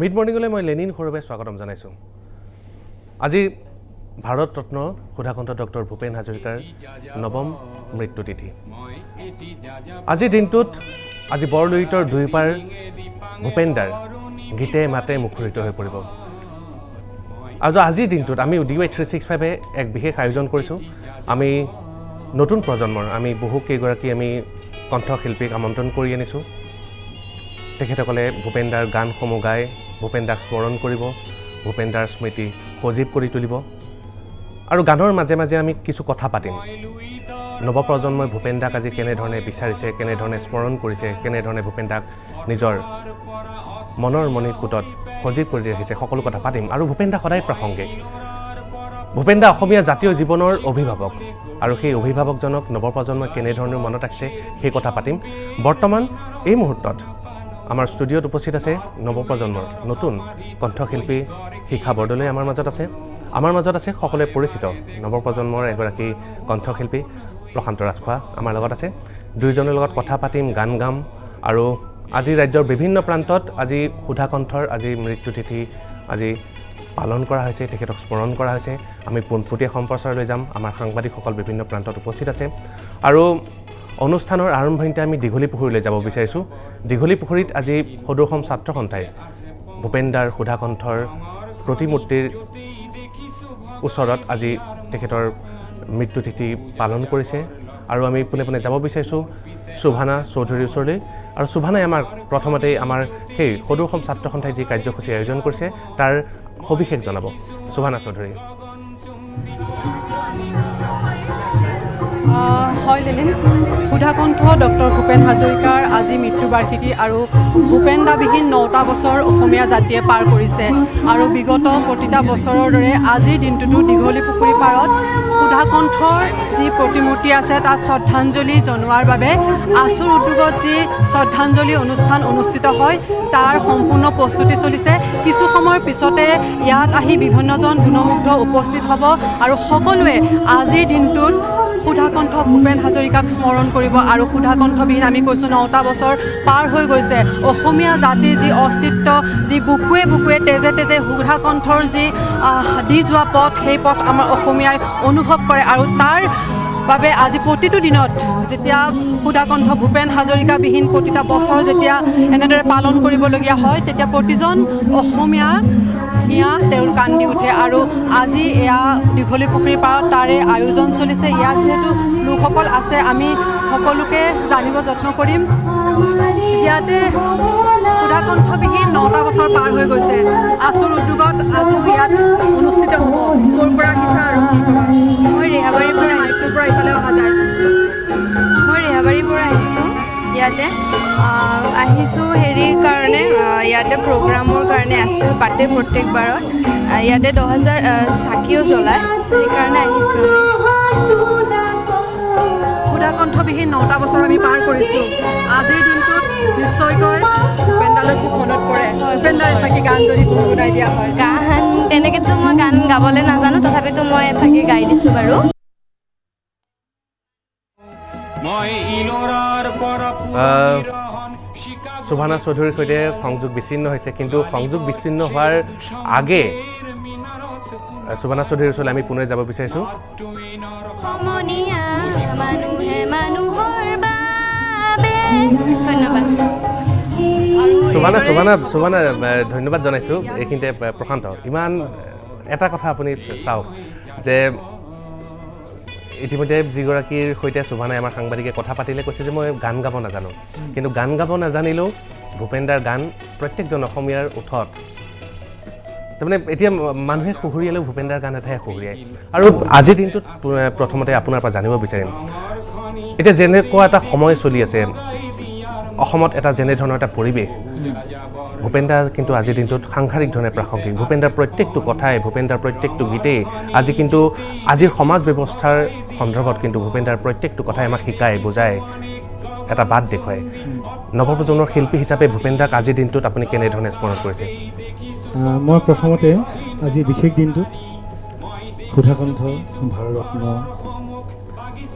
Mid মৰ্নিংলৈ মই Lenin সৰুবে স্বাগতম জনাইছোঁ। আজি ভাৰত ৰত্ন সুধাকণ্ঠ ডক্টৰ ভূপেন হাজৰিকাৰ নৱম মৃত্যুতিথি। আজিৰ দিনটোত আজি বৰলুইতৰ দুইপাৰ ভূপেনদাৰ গীতে মাতে মুখৰিত হৈ পৰিব। আৰু আজিৰ দিনটোত আমি DY365 এক বিশেষ আয়োজন কৰিছোঁ। আমি নতুন প্ৰজন্মৰ আমি বহুকেইগৰাকী আমি কণ্ঠশিল্পীক আমন্ত্ৰণ কৰি আনিছোঁ। তেখেতসকলে ভূপেনদাৰ গানসমূহ গাই ভূপেনদাক স্মৰণ কৰিব, ভূপেনদাৰ স্মৃতি সজীৱ কৰি তুলিব। আৰু গানৰ মাজে মাজে আমি কিছু কথা পাতিম। নৱপ্ৰজন্মই ভূপেনদাক আজি কেনেধৰণে বিচাৰিছে, কেনেধৰণে স্মৰণ কৰিছে, কেনেধৰণে ভূপেনদাক নিজৰ মনৰ মণিকূটত সজীৱ কৰি ৰাখিছে, সকলো কথা পাতিম। আৰু ভূপেনদা সদায় প্ৰাসংগিক। ভূপেনদা অসমীয়া জাতীয় জীৱনৰ অভিভাৱক, আৰু সেই অভিভাৱকজনক নৱপ্ৰজন্মই কেনেধৰণে মনত ৰাখিছে সেই কথা পাতিম। বৰ্তমান এই মুহূৰ্তত আমাৰ ষ্টুডিঅ'ত উপস্থিত আছে নৱপ্ৰজন্মৰ নতুন কণ্ঠশিল্পী শিখা বৰদলৈ আমাৰ মাজত আছে। আমাৰ মাজত আছে সকলোৱে পৰিচিত নৱপ্ৰজন্মৰ এগৰাকী কণ্ঠশিল্পী প্ৰশান্ত ৰাজখোৱা আমাৰ লগত আছে। দুয়োজনৰ লগত কথা পাতিম, গান গাম। আৰু আজি ৰাজ্যৰ বিভিন্ন প্ৰান্তত আজি সুধাকণ্ঠৰ আজি মৃত্যুতিথি আজি পালন কৰা হৈছে, তেখেতক স্মৰণ কৰা হৈছে। আমি পোনপটীয়া সম্প্ৰচাৰ লৈ যাম। আমাৰ সাংবাদিকসকল বিভিন্ন প্ৰান্তত উপস্থিত আছে। আৰু অনুষ্ঠানৰ আৰম্ভণিতে আমি দীঘলী পুখুৰীলৈ যাব বিচাৰিছোঁ। দীঘলী পুখুৰীত আজি সদৌ অসম ছাত্ৰ সন্থাই ভূপেনদাৰ সুধাকণ্ঠৰ প্ৰতিমূৰ্তিৰ ওচৰত আজি তেখেতৰ মৃত্যুতিথি পালন কৰিছে। আৰু আমি পোনে পোনে যাব বিচাৰিছোঁ শোভানা চৌধুৰীৰ ওচৰলৈ। আৰু শোভানাই আমাক প্ৰথমতেই আমাৰ সেই সদৌ অসম ছাত্ৰ সন্থাই যি কাৰ্যসূচী আয়োজন কৰিছে তাৰ সবিশেষ জনাব। শোভানা চৌধুৰী। হয় লেলিন, সুধাকণ্ঠ ডক্টৰ ভূপেন হাজৰিকাৰ আজি মৃত্যুবাৰ্ষিকী। আৰু ভূপেনদাবিহীন 9টা বছৰ অসমীয়া জাতিয়ে পাৰ কৰিছে। আৰু বিগত প্ৰতিটা বছৰৰ দৰে আজিৰ দিনটোতো দীঘলী পুখুৰী পাৰত সুধাকণ্ঠৰ যি প্ৰতিমূৰ্তি আছে তাত শ্ৰদ্ধাঞ্জলি জনোৱাৰ বাবে আছুৰ উদ্যোগত যি শ্ৰদ্ধাঞ্জলি অনুষ্ঠান অনুষ্ঠিত হয় তাৰ সম্পূৰ্ণ প্ৰস্তুতি চলিছে। কিছু সময়ৰ পিছতে ইয়াত আহি বিভিন্নজন গুণমুগ্ধ উপস্থিত হ'ব আৰু সকলোৱে আজিৰ দিনটোত সুধাকণ্ঠ ভূপেন হাজৰিকাক স্মৰণ কৰিব। আৰু সুধাকণ্ঠবিহীন আমি কৈছোঁ 9টা বছৰ পাৰ হৈ গৈছে। অসমীয়া জাতিৰ যি অস্তিত্ব, যি বুকুৱে বুকুৱে তেজে তেজে সুধাকণ্ঠৰ যি দি যোৱা পথ, সেই পথ আমাৰ অসমীয়াই অনুভৱ কৰে। আৰু তাৰ বাবে আজি প্ৰতিটো দিনত যেতিয়া সুধাকণ্ঠ ভূপেন হাজৰিকাবিহীন প্ৰতিটা বছৰ যেতিয়া এনেদৰে পালন কৰিবলগীয়া হয় তেতিয়া প্ৰতিজন অসমীয়া হিয়া তেওঁৰ কান্দি উঠে। আৰু আজি এয়া দীঘলী পুখুৰী পাৰত তাৰে আয়োজন চলিছে। ইয়াত যিহেতু লোকসকল আছে আমি সকলোকে জানিব যত্ন কৰিম। ইয়াতে সুধাকণ্ঠবিহীন 9টা বছৰ পাৰ হৈ গৈছে। আছুৰ উদ্যোগত আজি ইয়াত অনুষ্ঠিত হ'ব। ক'ৰ পৰা আহিছা আৰু কি ক'বা? মই ৰেহাবাৰীৰ পৰা আহিছোঁ। পৰা ইফালে অহা যায়। মই ৰেহাবাৰীৰ পৰা আহিছোঁ। ইয়াতে আহিছোঁ হেৰিৰ কাৰণে, ইয়াতে প্ৰগ্ৰামৰ কাৰণে আছোঁ। পাতে প্ৰত্যেকবাৰত ইয়াতে 10,000 চাকিও জ্বলায়, সেইকাৰণে আহিছোঁ। সুধাকণ্ঠবিহীন 9টা বছৰ আমি পাৰ কৰিছোঁ। আজিৰ দিনটোত নিশ্চয়কৈ ভূপেনদালৈ খুব মনত পৰে। ভূপেনদাৰ এফাকি গান যদি গুণগুণাই দিয়া হয়। গান তেনেকৈতো মই গান গাবলৈ নাজানো, তথাপিতো মই এফাকি গাই দিছোঁ বাৰু। শোভানা চৌধুৰীৰ সৈতে সংযোগ বিচ্ছিন্ন হৈছে, কিন্তু সংযোগ বিচ্ছিন্ন হোৱাৰ আগে শোভানা চৌধুৰীৰ ওচৰলৈ আমি পুনৰ যাব বিচাৰিছোঁ। শোভানা ধন্যবাদ জনাইছোঁ। এইখিনিতে প্ৰশান্ত, ইমান এটা কথা আপুনি চাওক যে ইতিমধ্যে যিগৰাকীৰ সৈতে শোভানাই আমাৰ সাংবাদিকে কথা পাতিলে কৈছে যে মই গান গাব নাজানো, কিন্তু গান গাব নাজানিলেও ভূপেনদাৰ গান প্ৰত্যেকজন অসমীয়াৰ ওঠত। তাৰমানে এতিয়া মানুহে সুহুৰিয়ালেও ভূপেনদাৰ গান এটাহে সুহুৰিয়ায়। আৰু আজিৰ দিনটোত প্ৰথমতে আপোনাৰ পৰা জানিব বিচাৰিম, এতিয়া যেনেকুৱা এটা সময় চলি আছে অসমত, এটা যেনেধৰণৰ এটা পৰিৱেশ, ভূপেনদা কিন্তু আজিৰ দিনটোত সাংঘাতিক ধৰণে প্ৰাসংগিক। ভূপেনদাৰ প্ৰত্যেকটো কথাই, ভূপেনদাৰ প্ৰত্যেকটো গীতেই আজি কিন্তু আজিৰ সমাজ ব্যৱস্থাৰ সন্দৰ্ভত কিন্তু ভূপেনদাৰ প্ৰত্যেকটো কথাই আমাক শিকাই বুজাই এটা বাট দেখুৱায়। নৱপ্ৰজন্মৰ শিল্পী হিচাপে ভূপেনদাক আজিৰ দিনটোত আপুনি কেনেধৰণে স্মৰণ কৰিছে? মই প্ৰথমতে আজি বিশেষ দিনটোত সুধাকণ্ঠ ভাৰতৰত্ন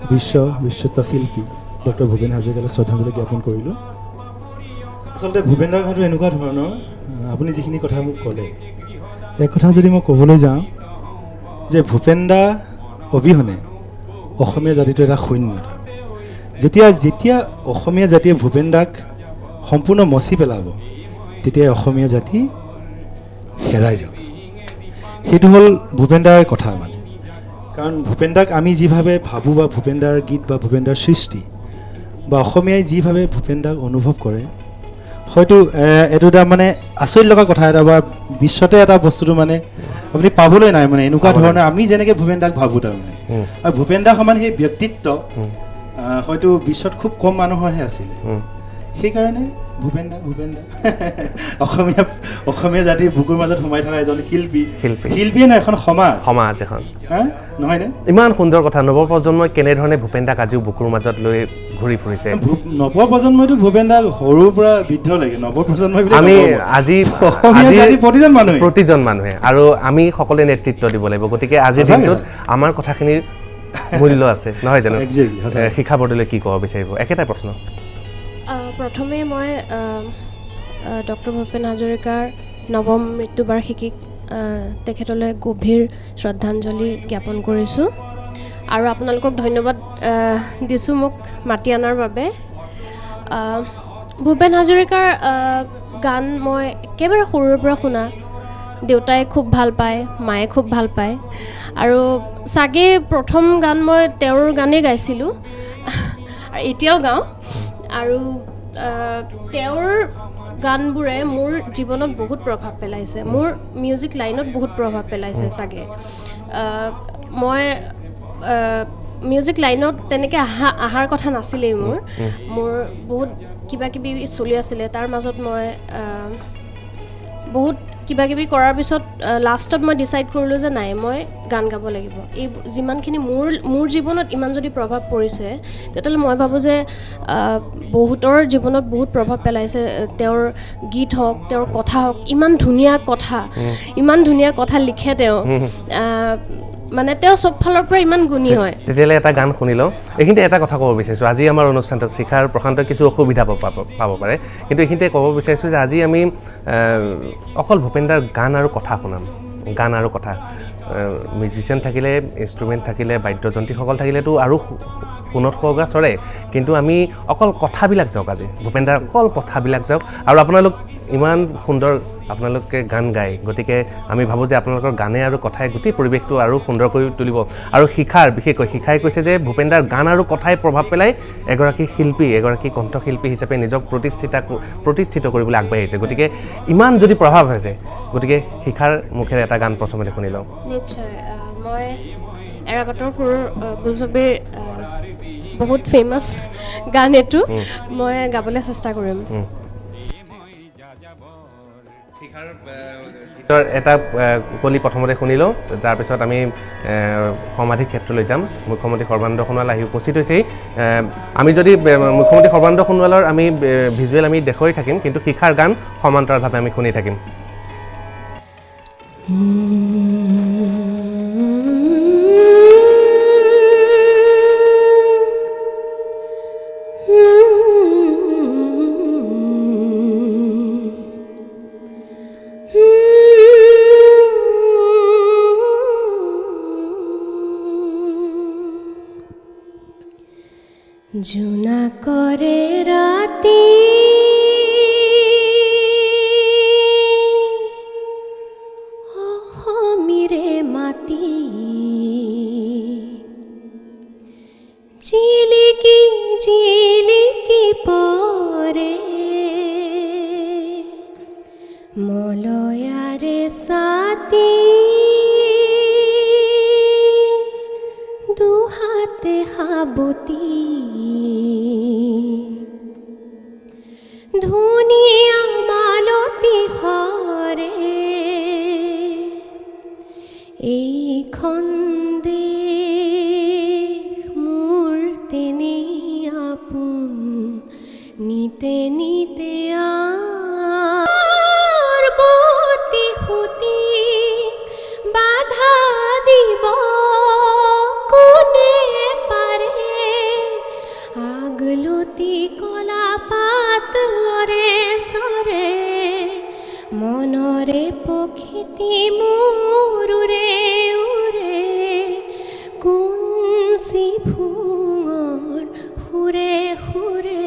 বিশ্বত শিল্পী ডক্টৰ ভূপেন হাজৰিকালৈ শ্ৰদ্ধাঞ্জলি জ্ঞাপন কৰিলোঁ। আচলতে ভূপেন দাৰ কথাটো এনেকুৱা ধৰণৰ আপুনি যিখিনি কথা মোক ক'লে এক কথা যদি মই ক'বলৈ যাওঁ যে ভূপেন দা অবিহনে অসমীয়া জাতিটো এটা শূন্য যেতিয়া যেতিয়া অসমীয়া জাতিয়ে ভূপেন দাক সম্পূৰ্ণ মচি পেলাব তেতিয়া অসমীয়া জাতি হেৰাই যাব সেইটো হ'ল ভূপেন দাৰ কথা মানে কাৰণ ভূপেন দাক আমি যিভাৱে ভাবোঁ বা ভূপেন দাৰ গীত বা ভূপেন দাৰ সৃষ্টি বা অসমীয়াই যিভাৱে ভূপেন দাক অনুভৱ কৰে হয়তো এইটো এটা মানে আচৰিত লগা কথা এটা বা বিশ্বতে এটা বস্তুটো মানে আপুনি পাবলৈ নাই মানে এনেকুৱা ধৰণৰ আমি যেনেকৈ ভূপেন দাক ভাবোঁ তাৰমানে আৰু ভূপেন দা সমান সেই ব্যক্তিত্ব হয়তো বিশ্বত খুব কম মানুহৰহে আছিলে সেইকাৰণে ভূপেন দা অসমীয়া জাতিৰ বুকুৰ মাজত সোমাই থকা এজন শিল্পীয়ে নহয় এখন সমাজ এখন নহয়নে ইমান সুন্দৰ কথা নৱপ্ৰজন্মই কেনেধৰণে ভূপেন দাক আজিও বুকুৰ মাজত লৈ ঘূৰি ফুৰিছে নৱপ্ৰজন্মইতো ভূপেন দাক সৰুৰ পৰা বৃদ্ধলৈকে নৱপ্ৰজন্মই আমি আজি প্ৰতিজন মানুহে আৰু আমি সকলোৱে নেতৃত্ব দিব লাগিব গতিকে আজিৰ দিনটোত আমাৰ কথাখিনিৰ মূল্য আছে নহয় জানো শিক্ষা বৰ্ডলৈ কি ক'ব বিচাৰিব একেটাই প্ৰশ্ন প্ৰথমে মই ডক্টৰ ভূপেন হাজৰিকাৰ নৱম মৃত্যুবাৰ্ষিকীক তেখেতলৈ গভীৰ শ্ৰদ্ধাঞ্জলি জ্ঞাপন কৰিছোঁ আৰু আপোনালোকক ধন্যবাদ দিছোঁ মোক মাতি অনাৰ বাবে ভূপেন হাজৰিকাৰ গান মই একেবাৰে সৰুৰে পৰা শুনা দেউতাই খুব ভাল পায় মায়ে খুব ভাল পায় আৰু চাগে প্ৰথম গান মই তেওঁৰ গানেই গাইছিলোঁ আৰু এতিয়াও গাওঁ আৰু তেওঁৰ গানবোৰে মোৰ জীৱনত বহুত প্ৰভাৱ পেলাইছে মোৰ মিউজিক লাইনত বহুত প্ৰভাৱ পেলাইছে চাগে মই মিউজিক লাইনত তেনেকৈ অহাৰ কথা নাছিলেই মোৰ বহুত কিবা কিবি চলি আছিলে তাৰ মাজত মই বহুত কিবা কিবি কৰাৰ পিছত লাষ্টত মই ডিচাইড কৰিলোঁ যে নাই মই গান গাব লাগিব এই যিমানখিনি মোৰ জীৱনত ইমান যদি প্ৰভাৱ পৰিছে তেতিয়াহ'লে মই ভাবোঁ যে বহুতৰ জীৱনত বহুত প্ৰভাৱ পেলাইছে তেওঁৰ গীত হওক তেওঁৰ কথা হওক ইমান ধুনীয়া কথা লিখে তেওঁ মানে তেওঁ চব ফালৰ পৰা ইমান গুণী হয় তেতিয়াহ'লে এটা গান শুনি লওঁ এইখিনিতে এটা কথা ক'ব বিচাৰিছোঁ আজি আমাৰ অনুষ্ঠানটোত শিখাৰ প্ৰশান্ত কিছু অসুবিধা পাব পাৰে কিন্তু এইখিনিতে ক'ব বিচাৰিছোঁ যে আজি আমি অকল ভূপেন দাৰ গান আৰু কথা শুনাম গান আৰু কথা মিউজিচিয়ান থাকিলে ইনষ্ট্ৰুমেণ্ট থাকিলে বাদ্যযন্ত্ৰীসকল থাকিলেতো আৰু শুনত সুৱগা চৰে কিন্তু আমি অকল কথাবিলাক যাওক আজি ভূপেন দাৰ অকল কথাবিলাক যাওক আৰু আপোনালোক ইমান সুন্দৰ আপোনালোকে গান গায় গতিকে আমি ভাবোঁ যে আপোনালোকৰ গানে আৰু কথাই গোটেই পৰিৱেশটো আৰু সুন্দৰ কৰি তুলিব আৰু বিশেষকৈ শিখাই কৈছে যে ভূপেন দাৰ গান আৰু কথাই প্ৰভাৱ পেলাই এগৰাকী কণ্ঠশিল্পী হিচাপে নিজক প্ৰতিষ্ঠিত কৰিবলৈ আগবাঢ়ি আহিছে গতিকে ইমান যদি প্ৰভাৱ হৈছে গতিকে শিখাৰ মুখেৰে এটা গান প্ৰথমতে শুনি লওঁ নিশ্চয় মই এৰাবাটৰ সুৰ বোলছবিৰ বহুত ফেমাছ গান এইটো মই গাবলৈ চেষ্টা কৰিম এটা কলি প্ৰথমতে শুনি লওঁ তাৰপিছত আমি সমাধি ক্ষেত্ৰলৈ যাম মুখ্যমন্ত্ৰী সৰ্বানন্দ সোণোৱাল আহি উপস্থিত হৈছেই আমি যদি মুখ্যমন্ত্ৰী সৰ্বানন্দ সোণোৱালৰ আমি ভিজুৱেল আমি দেখুৱাই থাকিম কিন্তু শিখাৰ গান সমান্তৰালভাৱে আমি শুনি থাকিম জোনাকৰে ৰাতি অসমীৰে মাটি জিলিকি জিলিকি পৰে মলয়াৰে ছাতি দুহাতে সাবতি ধুনীয়া মালতী হৰে এইখন দেশ মোৰ তেনেই আপোন নিতে নিতে বতি সুতি বাধা দিব কোনে পাৰে আগলতি কলা পাত লৰে চৰে মনৰে পখিতি মোৰ উৰে উৰে কুঞ্চি ফুঙৰ সুৰে সুৰে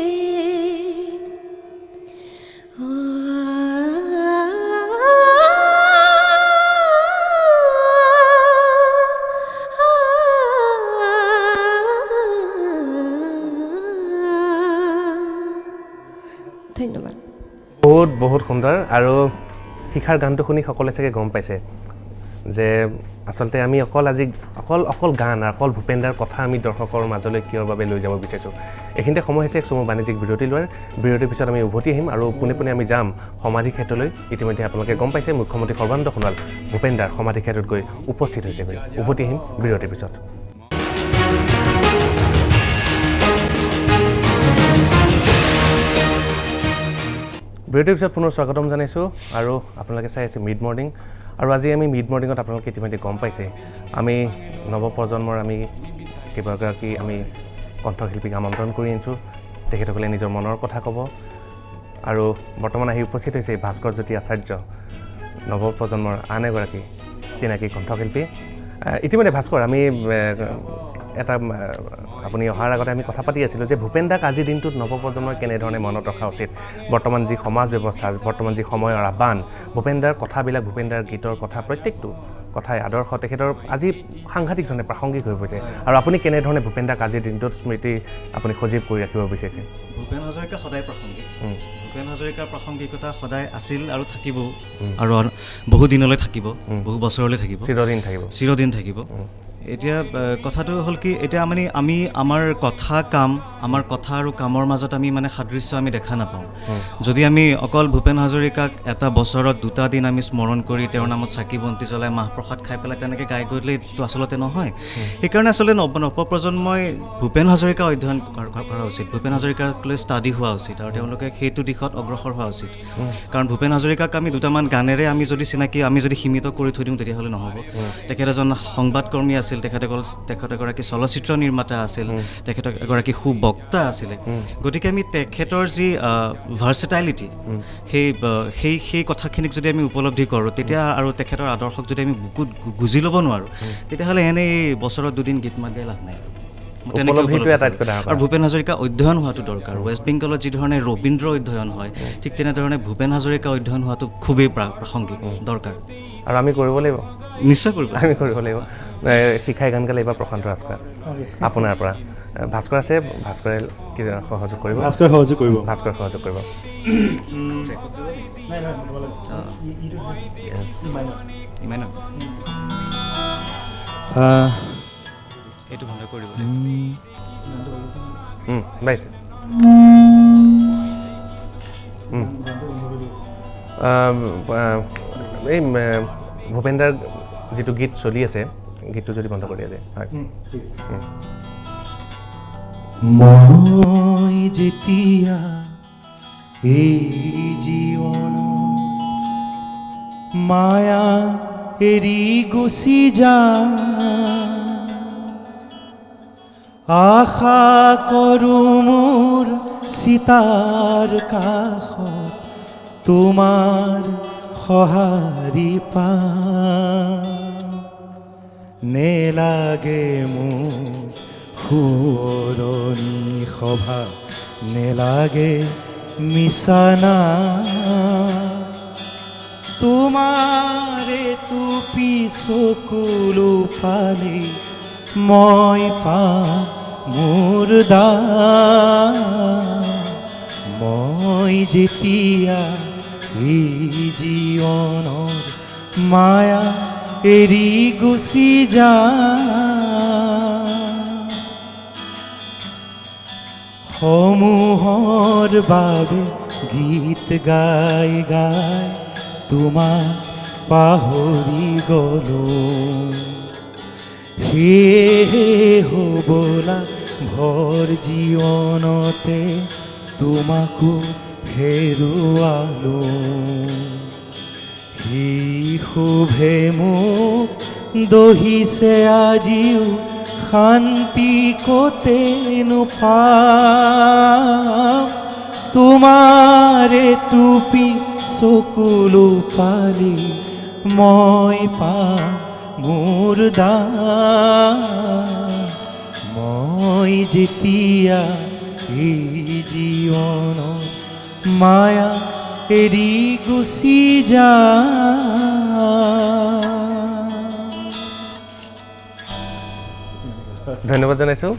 ধন্যবাদ। বহুত বহুত সুন্দৰ আৰু শিখাৰ গানটো শুনি সকলোৱে চাগে গম পাইছে যে আচলতে আমি অকল গান আৰু অকল ভূপেন দাৰ কথা আমি দৰ্শকৰ মাজলৈ কিয়ৰ বাবে লৈ যাব বিচাৰিছোঁ। এইখিনিতে সময় হৈছে এক চমু বাণিজ্যিক বিৰতি লোৱাৰ। বিৰতিৰ পিছত আমি উভতি আহিম আৰু পোনে পোনে আমি যাম সমাধি ক্ষেত্ৰলৈ। ইতিমধ্যে আপোনালোকে গম পাইছে মুখ্যমন্ত্ৰী সৰ্বানন্দ সোণোৱাল ভূপেন দাৰ সমাধি ক্ষেত্ৰত গৈ উপস্থিত হৈছেগৈ। উভতি আহিম বিৰতিৰ পিছত। বিৰতিৰ পিছত পুনৰ স্বাগতম জনাইছোঁ আৰু আপোনালোকে চাই আছে মিড মৰ্ণিং। আৰু আজি আমি মিড মৰ্ণিঙত আপোনালোকে ইতিমধ্যে গম পাইছে আমি নৱপ্ৰজন্মৰ আমি কেইবাগৰাকী আমি কণ্ঠশিল্পীক আমন্ত্ৰণ কৰি আনিছোঁ। তেখেতসকলে নিজৰ মনৰ কথা ক'ব আৰু বৰ্তমান আহি উপস্থিত হৈছে ভাস্কৰজ্যোতি আচাৰ্য, নৱপ্ৰজন্মৰ আন এগৰাকী চিনাকি কণ্ঠশিল্পী। ইতিমধ্যে ভাস্কৰ, আমি এটা আপুনি অহাৰ আগতে আমি কথা পাতি আছিলোঁ যে ভূপেন দাক আজিৰ দিনটোত নৱপ্ৰজন্মই কেনেধৰণে মনত ৰখা উচিত। বৰ্তমান যি সমাজ ব্যৱস্থা, বৰ্তমান যি সময়ৰ আহ্বান, ভূপেন দাৰ কথাবিলাক, ভূপেন দাৰ গীতৰ কথা, প্ৰত্যেকটো কথাই আদৰ্শ তেখেতৰ আজি সাংঘাতিক ধৰণে প্ৰাসংগিক হৈ পৰিছে। আৰু আপুনি কেনেধৰণে ভূপেন দাক আজিৰ দিনটোত স্মৃতি আপুনি সজীৱ কৰি ৰাখিব বিচাৰিছে? ভূপেন হাজৰিকা সদায় প্ৰাসংগিক। ভূপেন হাজৰিকাৰ প্ৰাসংগিকতা সদায় আছিল আৰু থাকিব, আৰু বহু দিনলৈ থাকিব, বহু বছৰলৈ থাকিব, চিৰদিন থাকিব। এতিয়া কথাটো হ'ল কি, এতিয়া আমি আমাৰ কথা আৰু কামৰ মাজত আমি মানে সাদৃশ্য আমি দেখা নাপাওঁ। যদি আমি অকল ভূপেন হাজৰিকাক এটা বছৰত 2টা দিন আমি স্মৰণ কৰি তেওঁৰ নামত চাকি বন্তি জ্বলাই মাহ প্ৰসাদ খাই পেলাই তেনেকৈ গাই গ'লেতো আচলতে নহয়। সেইকাৰণে আচলতে নৱপ্ৰজন্মই ভূপেন হাজৰিকা অধ্যয়ন কৰা উচিত, ভূপেন হাজৰিকাক লৈ ষ্টাডি হোৱা উচিত, আৰু তেওঁলোকে সেইটো দিশত অগ্ৰসৰ হোৱা উচিত। কাৰণ ভূপেন হাজৰিকাক আমি 2টামান গানেৰে আমি যদি সীমিত কৰি থৈ দিওঁ তেতিয়াহ'লে নহ'ব। তেখেত এজন সংবাদকৰ্মী আছিল, তেখেত এগৰাকী চলচ্চিত্ৰ নিৰ্মাতা আছিল, তেখেত এগৰাকী সুবক্তা আছিলে। গতিকে আমি তেখেতৰ যি ভাৰ্চেটাইলিটি, সেই কথাখিনিক যদি আমি উপলব্ধি কৰোঁ তেতিয়া, আৰু তেখেতৰ আদৰ্শক যদি আমি বুকুত গুজি ল'ব নোৱাৰোঁ তেতিয়াহ'লে এনেই বছৰত 2 দিন গীত মাত গাই লাভ নাই। আৰু ভূপেন হাজৰিকা অধ্যয়ন হোৱাটো দৰকাৰ। ৱেষ্ট বেংগলত যি ধৰণে ৰবীন্দ্ৰ অধ্যয়ন হয়, ঠিক তেনেধৰণে ভূপেন হাজৰিকা অধ্যয়ন হোৱাটো খুবেই প্ৰাসংগিক দৰকাৰ। আৰু আমি কৰিব লাগিব, নিশ্চয় কৰিব লাগিব। শিক্ষাই গান গালে এইবাৰ প্ৰশান্ত ৰাজখোৱা আপোনাৰ পৰা ভাস্কৰ আছে, ভাস্কৰে কি সহযোগ কৰিব? ভাস্কৰে সহযোগ কৰিব। এইটো বন্ধ কৰিব বাইছে। এই ভূপেন দাৰ যিটো গীত চলি আছে, গীতটো যদি বন্ধ কৰি দিয়ে। হয়, মই যেতিয়া এই জীৱন মায়া এৰি গুচি যাম, আশা কৰোঁ মোৰ চিতাৰ কাষত তোমাৰ সঁহাৰি পাম। নেলাগে মোক শুৱৰণি সভা, নেলাগে মিছানা, তোমাৰে টুপি চকুলো পালি মই পাম মোৰ দাম। মই যেতিয়া এই জীৱনৰ মায়া এৰি গুচি যাম, সমূহৰ বাবে গীত গাই গাই তোমাক পাহৰি গ'লোঁ। সেয়ে হ'বলা ভৰ জীৱনতে তোমাকো হেৰুৱালোঁ। সি শুভে মোক দহিছে আজিও শান্তি ক'তে নোপাম, তোমাৰে টুপি চকুলো পালি মই পাম মোৰ দান মই যেতিয়া এই জীৱনৰ মায়া এৰি গুচি ধন্যবাদ জনাইছোঁ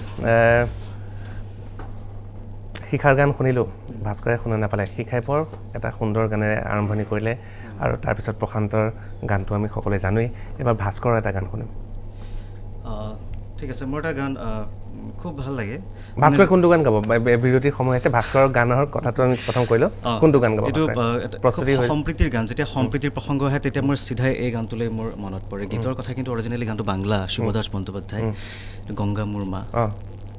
শিখাৰ গান শুনিলোঁ ভাস্কৰে শুনা নাপালে শিখাই বৰ এটা সুন্দৰ গানেৰে আৰম্ভণি কৰিলে আৰু তাৰপিছত প্ৰশান্তৰ গানটো আমি সকলোৱে জানোৱেই এবাৰ ভাস্কৰৰ এটা গান শুনিম ঠিক আছে মোৰ এটা গান খুব ভাল লাগে ভাস্কৰ কোনটো গান গাব বিৰতিৰ সময় আছে ভাস্কৰৰ গানৰ কথাটো আমি প্ৰথম কৰিলোঁ কোনটো গান গাব এইটো প্ৰস্তুতি সম্প্ৰীতিৰ গান যেতিয়া সম্প্ৰীতিৰ প্ৰসংগ আহে তেতিয়া মোৰ চিধাই এই গানটোলৈ মোৰ মনত পৰে গীতৰ কথা কিন্তু অৰিজিনেলি গানটো বাংলা শুভদাস বন্দ্যোপাধ্যায় গংগা মোৰ মা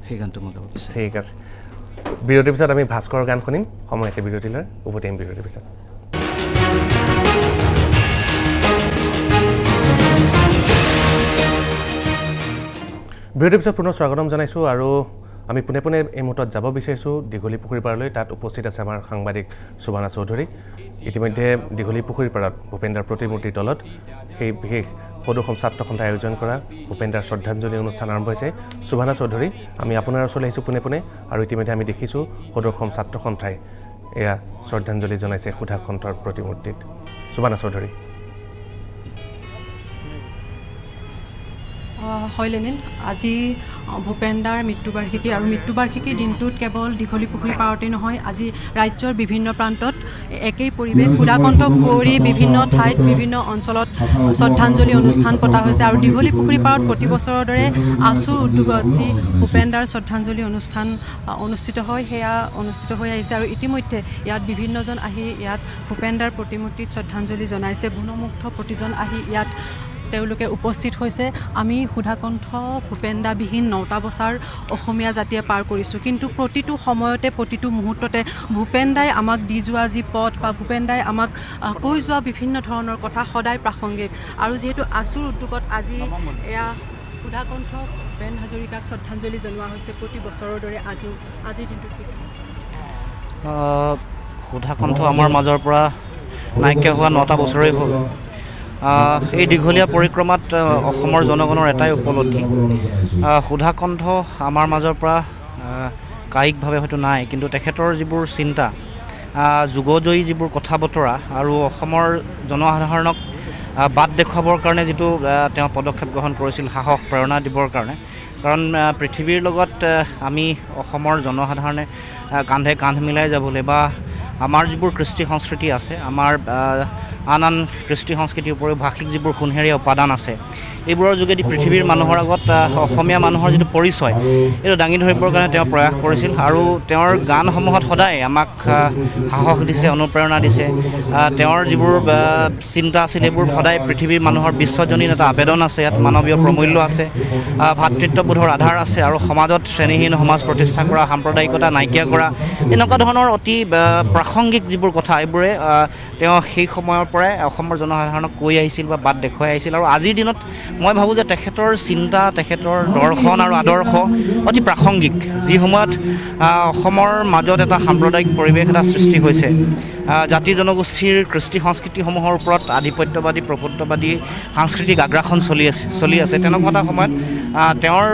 সেই গানটো মই গাব বিচাৰোঁ ঠিক আছে বিৰতিৰ পিছত আমি ভাস্কৰৰ গান শুনিম সময় আছে বিৰতিলৈ উভতি আহিম বিৰতিৰ পিছত বিৰতিৰ পিছত পুনৰ স্বাগতম জনাইছোঁ আৰু আমি পোনে পোনে এই মুহূৰ্তত যাব বিচাৰিছোঁ দীঘলী পুখুৰী পাৰলৈ তাত উপস্থিত আছে আমাৰ সাংবাদিক সুভানা চৌধুৰী ইতিমধ্যে দীঘলী পুখুৰী পাৰত ভূপেন্দাৰ প্ৰতিমূৰ্তিৰ তলত সেই বিশেষ সদৌ ছাত্ৰ সন্থাই আয়োজন কৰা ভূপেন্দাৰ শ্ৰদ্ধাঞ্জলি অনুষ্ঠান আৰম্ভ হৈছে সুভানা চৌধুৰী আমি আপোনাৰ ওচৰলৈ আহিছোঁ পোনে পোনে আৰু ইতিমধ্যে আমি দেখিছোঁ সদৌ ছাত্ৰ সন্থাই এয়া শ্ৰদ্ধাঞ্জলি জনাইছে সুধাকণ্ঠৰ প্ৰতিমূৰ্তিত সুভানা চৌধুৰী হয় লেনিন আজি ভূপেন্দাৰ মৃত্যুবাৰ্ষিকী আৰু মৃত্যুবাৰ্ষিকীৰ দিনটোত কেৱল দীঘলী পুখুৰী পাৰতেই নহয় আজি ৰাজ্যৰ বিভিন্ন প্ৰান্তত একেই পৰিৱেশ সুধাকণ্ঠ কুঁৱৰী বিভিন্ন ঠাইত বিভিন্ন অঞ্চলত শ্ৰদ্ধাঞ্জলি অনুষ্ঠান পতা হৈছে আৰু দীঘলী পুখুৰী পাৰত প্ৰতি বছৰৰ দৰে আছুৰ উদ্যোগত যি ভূপেন্দাৰ শ্ৰদ্ধাঞ্জলি অনুষ্ঠান অনুষ্ঠিত হয় সেয়া অনুষ্ঠিত হৈ আহিছে আৰু ইতিমধ্যে ইয়াত বিভিন্নজন আহি ইয়াত ভূপেন্দাৰ প্ৰতিমূৰ্তিত শ্ৰদ্ধাঞ্জলি জনাইছে গুণমুগ্ধ প্ৰতিজন আহি ইয়াত তেওঁলোকে উপস্থিত হৈছে আমি সুধাকণ্ঠ ভূপেন্দাবিহীন 9টা বছৰ অসমীয়া জাতিয়ে পাৰ কৰিছোঁ কিন্তু প্ৰতিটো সময়তে প্ৰতিটো মুহূৰ্ততে ভূপেন্দাই আমাক দি যোৱা যি পথ বা ভূপেন্দাই আমাক কৈ যোৱা বিভিন্ন ধৰণৰ কথা সদায় প্ৰাসংগিক আৰু যিহেতু আছুৰ উদ্যোগত আজি এয়া সুধাকণ্ঠ ভূপেন হাজৰিকাক শ্ৰদ্ধাঞ্জলি জনোৱা হৈছে প্ৰতি বছৰৰ দৰে আজিৰ দিনটো কি সুধাকণ্ঠ আমাৰ মাজৰ পৰা নাইকিয়া হোৱা 9টা বছৰেই হ'ল এই দীঘলীয়া পৰিক্ৰমাত অসমৰ জনগণৰ এটাই উপলব্ধি সুধাকণ্ঠ আমাৰ মাজৰ পৰা কায়িকভাৱে হয়তো নাই কিন্তু তেখেতৰ যিবোৰ চিন্তা যুগজয়ী যিবোৰ কথা বতৰা আৰু অসমৰ জনসাধাৰণক বাট দেখুৱাবৰ কাৰণে যিটো তেওঁ পদক্ষেপ গ্ৰহণ কৰিছিল সাহস প্ৰেৰণা দিবৰ কাৰণে কাৰণ পৃথিৱীৰ লগত আমি অসমৰ জনসাধাৰণে কান্ধে কান্ধ মিলাই যাবলৈ বা আমাৰ যিবোৰ কৃষ্টি সংস্কৃতি আছে আমাৰ আন আন কৃষ্টি সংস্কৃতিৰ উপৰিও ভাষিক যিবোৰ সোণেৰীয়া উপাদান আছে এইবোৰৰ যোগেদি পৃথিৱীৰ মানুহৰ আগত অসমীয়া মানুহৰ যিটো পৰিচয় এইটো দাঙি ধৰিবৰ কাৰণে তেওঁ প্ৰয়াস কৰিছিল আৰু তেওঁৰ গানসমূহত সদায় আমাক সাহস দিছে অনুপ্ৰেৰণা দিছে তেওঁৰ যিবোৰ চিন্তা আছিল এইবোৰ সদায় পৃথিৱীৰ মানুহৰ বিশ্বজনীন এটা আবেদন আছে ইয়াত মানৱীয় প্ৰমূল্য আছে ভাতৃত্ববোধৰ আধাৰ আছে আৰু সমাজত শ্ৰেণীহীন সমাজ প্ৰতিষ্ঠা কৰা সাম্প্ৰদায়িকতা নাইকিয়া কৰা এনেকুৱা ধৰণৰ অতি প্ৰাসংগিক যিবোৰ কথা এইবোৰে তেওঁ সেই সময়ৰ পৰাই অসমৰ জনসাধাৰণক কৈ আহিছিল বা বাট দেখুৱাই আহিছিল আৰু আজিৰ দিনত মই ভাবোঁ যে তেখেতৰ চিন্তা তেখেতৰ দৰ্শন আৰু আদৰ্শ অতি প্ৰাসংগিক যি সময়ত অসমৰ মাজত এটা সাম্প্ৰদায়িক পৰিৱেশ এটা সৃষ্টি হৈছে জাতি জনগোষ্ঠীৰ কৃষ্টি সংস্কৃতিসমূহৰ ওপৰত আধিপত্যবাদী প্ৰভুত্ববাদী সাংস্কৃতিক আগ্ৰাসন চলি আছে তেনেকুৱা এটা সময়ত তেওঁৰ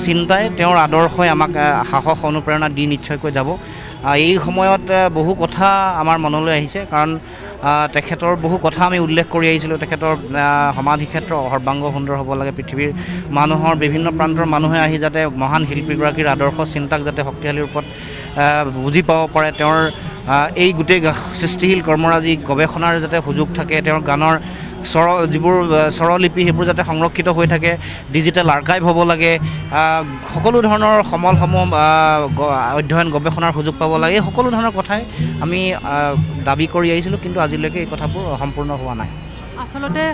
চিন্তাই তেওঁৰ আদৰ্শই আমাক সাহস অনুপ্ৰেৰণা দি নিশ্চয়কৈ যাব এই সময়ত বহু কথা আমাৰ মনলৈ আহিছে কাৰণ তেখেতৰ বহু কথা আমি উল্লেখ কৰি আহিছিলোঁ তেখেতৰ সমাধি ক্ষেত্ৰ সৰ্বাংগ সুন্দৰ হ'ব লাগে পৃথিৱীৰ মানুহৰ বিভিন্ন প্ৰান্তৰ মানুহে আহি যাতে মহান শিল্পীগৰাকীৰ আদৰ্শ চিন্তাক যাতে শক্তিশালী ৰূপত বুজি পাব পাৰে তেওঁৰ এই গোটেই সৃষ্টিশীল কৰ্মৰাজি গৱেষণাৰ যাতে সুযোগ থাকে তেওঁৰ গানৰ যিবোৰ স্বৰলিপি সেইবোৰ যাতে সংৰক্ষিত হৈ থাকে ডিজিটেল আৰ্কাইভ হ'ব লাগে সকলো ধৰণৰ সমলসমূহ অধ্যয়ন গৱেষণাৰ সুযোগ পাব লাগে এই সকলো ধৰণৰ কথাই আমি দাবী কৰি আহিছিলোঁ কিন্তু আজিলৈকে এই কথাবোৰ সম্পূৰ্ণ হোৱা নাই আচলতে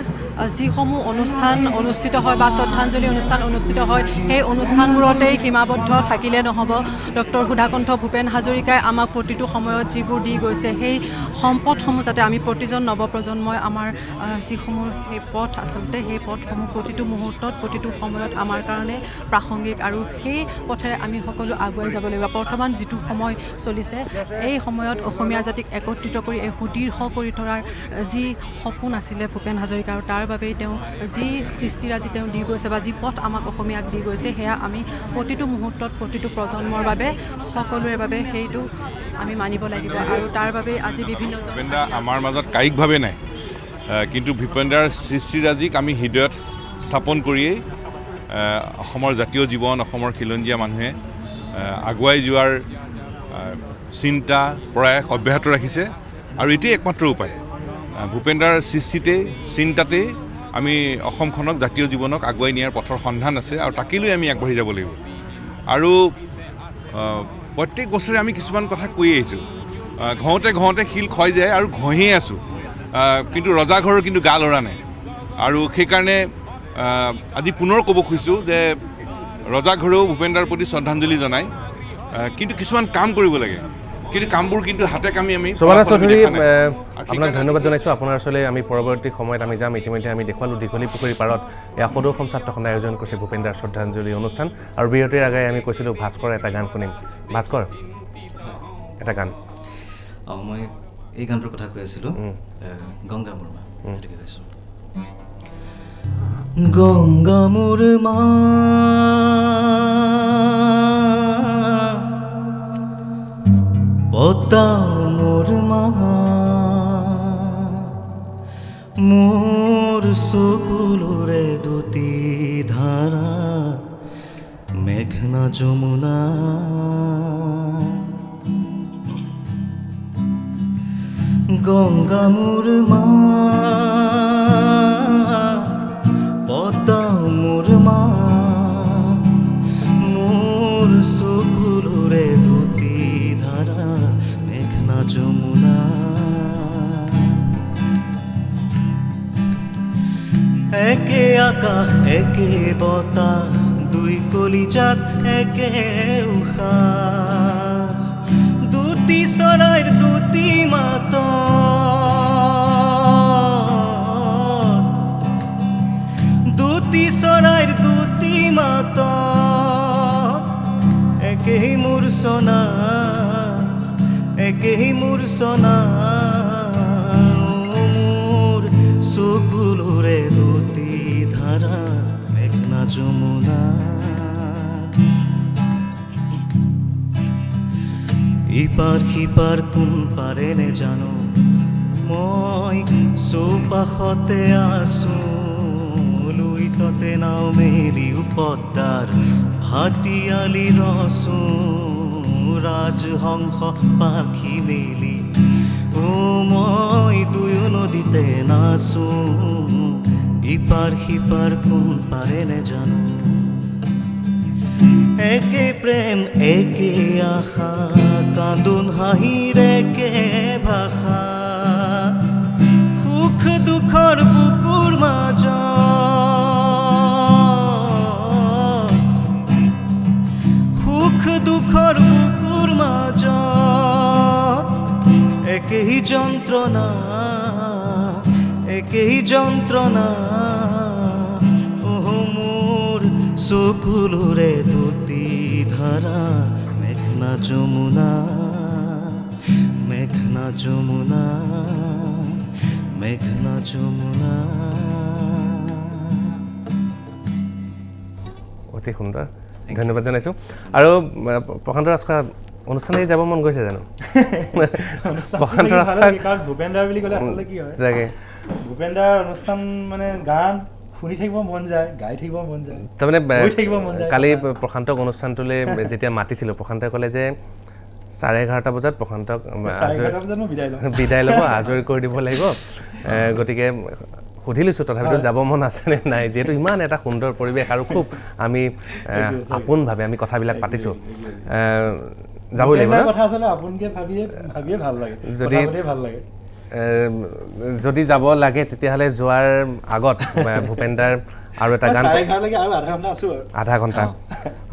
যিসমূহ অনুষ্ঠান অনুষ্ঠিত হয় বা শ্ৰদ্ধাঞ্জলি অনুষ্ঠান অনুষ্ঠিত হয় সেই অনুষ্ঠানবোৰতেই সীমাবদ্ধ থাকিলে নহ'ব ডক্টৰ সুধাকণ্ঠ ভূপেন হাজৰিকাই আমাক প্ৰতিটো সময়ত যিবোৰ দি গৈছে সেই সম্পদসমূহ যাতে আমি প্ৰতিজন নৱপ্ৰজন্মই আমাৰ যিসমূহ সেই পথ আচলতে সেই পথসমূহ প্ৰতিটো মুহূৰ্তত প্ৰতিটো সময়ত আমাৰ কাৰণে প্ৰাসংগিক আৰু সেই পথেৰে আমি সকলো আগুৱাই যাব লাগিব বৰ্তমান যিটো সময় চলিছে এই সময়ত অসমীয়া জাতিক একত্ৰিত কৰি এই সুদীৰ্ঘ কৰি থকাৰ যি সপোন আছিলে ভূপেন হাজৰিকাৰ তাৰ বাবেই তেওঁ যি সৃষ্টিৰাজি তেওঁ দি গৈছে বা যি পথ আমাক অসমীয়াক দি গৈছে সেয়া আমি প্ৰতিটো মুহূৰ্তত প্ৰতিটো প্ৰজন্মৰ বাবে সকলোৰে বাবে সেইটো আমি মানিব লাগিব আৰু তাৰ বাবে আজি বিভিন্ন ভূপেন দা আমাৰ মাজত কায়িকভাৱে নাই কিন্তু ভূপেন দাৰ সৃষ্টিৰাজিক আমি হৃদয়ত স্থাপন কৰিয়েই অসমৰ জাতীয় জীৱন অসমৰ খিলঞ্জীয়া মানুহে আগুৱাই যোৱাৰ চিন্তা প্ৰয়াস অব্যাহত ৰাখিছে আৰু এটাই একমাত্ৰ উপায় ভূপেন দাৰ সৃষ্টিতেই চিন্তাতেই আমি অসমখনক জাতীয় জীৱনক আগুৱাই নিয়াৰ পথৰ সন্ধান আছে আৰু তাকে লৈ আমি আগবাঢ়ি যাব লাগিব আৰু প্ৰত্যেক বছৰে আমি কিছুমান কথা কৈ আহিছোঁ ঘঁহোতে শিল ক্ষয় যায় আৰু ঘঁহিয়ে আছোঁ কিন্তু ৰজাঘৰৰ কিন্তু গা লৰা নাই আৰু সেইকাৰণে আজি পুনৰ ক'ব খুজিছোঁ যে ৰজাঘৰেও ভূপেন দাৰ প্ৰতি শ্ৰদ্ধাঞ্জলি জনায় কিন্তু কিছুমান কাম কৰিব লাগে কিন্তু কামবোৰ কিন্তু হাতে কামি আমি শোভনা চৌধুৰী আপোনাক ধন্যবাদ জনাইছোঁ আপোনাৰ ওচৰলৈ আমি পৰৱৰ্তী সময়ত আমি যাম ইতিমধ্যে আমি দেখুৱালোঁ দীঘলী পুখুৰী পাৰত এয়া সদৌ অসম ছাত্ৰ সন্থাই আয়োজন কৰিছে ভূপেন দাৰ শ্ৰদ্ধাঞ্জলি অনুষ্ঠান আৰু বিৰতিৰ আগে আমি কৈছিলোঁ ভাস্কৰ এটা গান শুনিম ভাস্কৰ এটা গান মই এই গানটোৰ কথা কৈ আছিলোঁ গংগা মোৰ মা এটাকে কৈছোঁ গংগা মোৰ মা পদ্মা মোৰ মা মোৰ চকুলোৰে দুটি ধাৰা মেঘনা যমুনা গংগা মোৰ মা পদ্মা মোৰ মা মোৰ চকুলোৰে দুটি ধাৰা মেঘনা যমুনা একে আকাশ একে বতাহ দুই কলিজাত একে উশাহ দুটি চৰাইৰ দুটি মাত দুটি চৰাইৰ দুটি মাত একেই মূৰ্ছনা একেই মূৰ্ছনা মোৰ চকুলোৰে দুটি ধাৰা মেঘনা যমুনা ইপাৰ সিপাৰ কোন পাৰে নে জানো মই চৌপাশতে আছোঁ লুইততে নাও মেলি পদ্মাৰ হাতীয়ালি ৰচো ৰাজহংস পাখি মেলি মই দুয়ো নদীতে নাচো ইপাৰ সিপাৰ কোন পাৰে নে জানো একে প্ৰেম একে আশা কান্দোন হাঁহিৰ একে ভাষা সুখ দুখৰ বুকুৰ মাজত সুখ দুখৰ বুকুৰ মাজত একেই যন্ত্ৰণা একেই যন্ত্ৰণা মোৰ চকুলোৰে দুটি ধাৰা মেঘনা যমুনা মেঘনা যমুনা মেঘনা যমুনা অতি সুন্দৰ ধন্যবাদ জনাইছোঁ আৰু প্ৰশান্ত ৰাজখোৱা অনুষ্ঠানলৈ যাব মন গৈছে জানো প্ৰশান্ত ৰাজখোৱা কাৰণ ভূপেন দাৰ বুলি ক'লে আচলতে কি হয় তাকে ভূপেন দাৰ অনুষ্ঠান মানে গান শুনি থাকিব মন যায় গাই থাকিব মন যায় তাৰমানে থাকিব মন যায় কালি প্ৰশান্তক অনুষ্ঠানটোলৈ যেতিয়া মাতিছিলোঁ প্ৰশান্তই ক'লে যে 11:30 বজাত প্ৰশান্তক বিদায় ল'ব আজৰি কৰি দিব লাগিব গতিকে সুধি লৈছোঁ তথাপিতো যাব মন আছেনে নাই যিহেতু ইমান এটা সুন্দৰ পৰিৱেশ আৰু খুব আমি আপোনভাৱে আমি কথাবিলাক পাতিছোঁ যাবই লাগিব কথা আচলতে আপোনকৈ ভাবিয়ে ভাল লাগে যদি ভাল লাগে যদি যাব লাগে তেতিয়াহ'লে যোৱাৰ আগত ভূপেনদাৰ আৰু এটা গান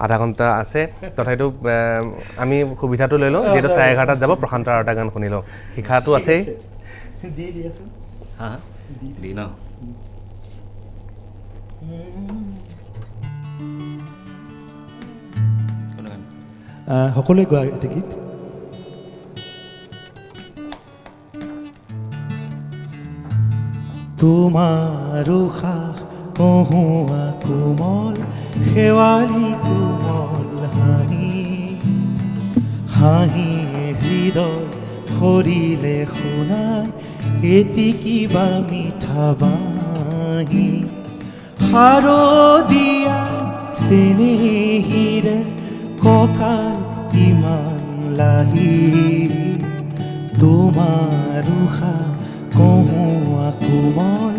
আধা ঘণ্টা আছে তথাপিতো আমি সুবিধাটো লৈ লওঁ যিহেতু 11:30 যাব প্ৰশান্তৰ আৰু এটা গান শুনি লওঁ শিক্ষাটো আছেই সকলোৱে গোৱা এটা গীত তোমাৰ উশাহ কহুৱা কোমল শেৱালি কোমল হাঁহিয়ে হৃদয় সৰিলে শুনাই এটি কিবা মিঠা বাঁহী শাৰদীয়া চেনেহীৰে কঁকাল ইমান লাহি তোমাৰ উশাহ কহুৱা কোমল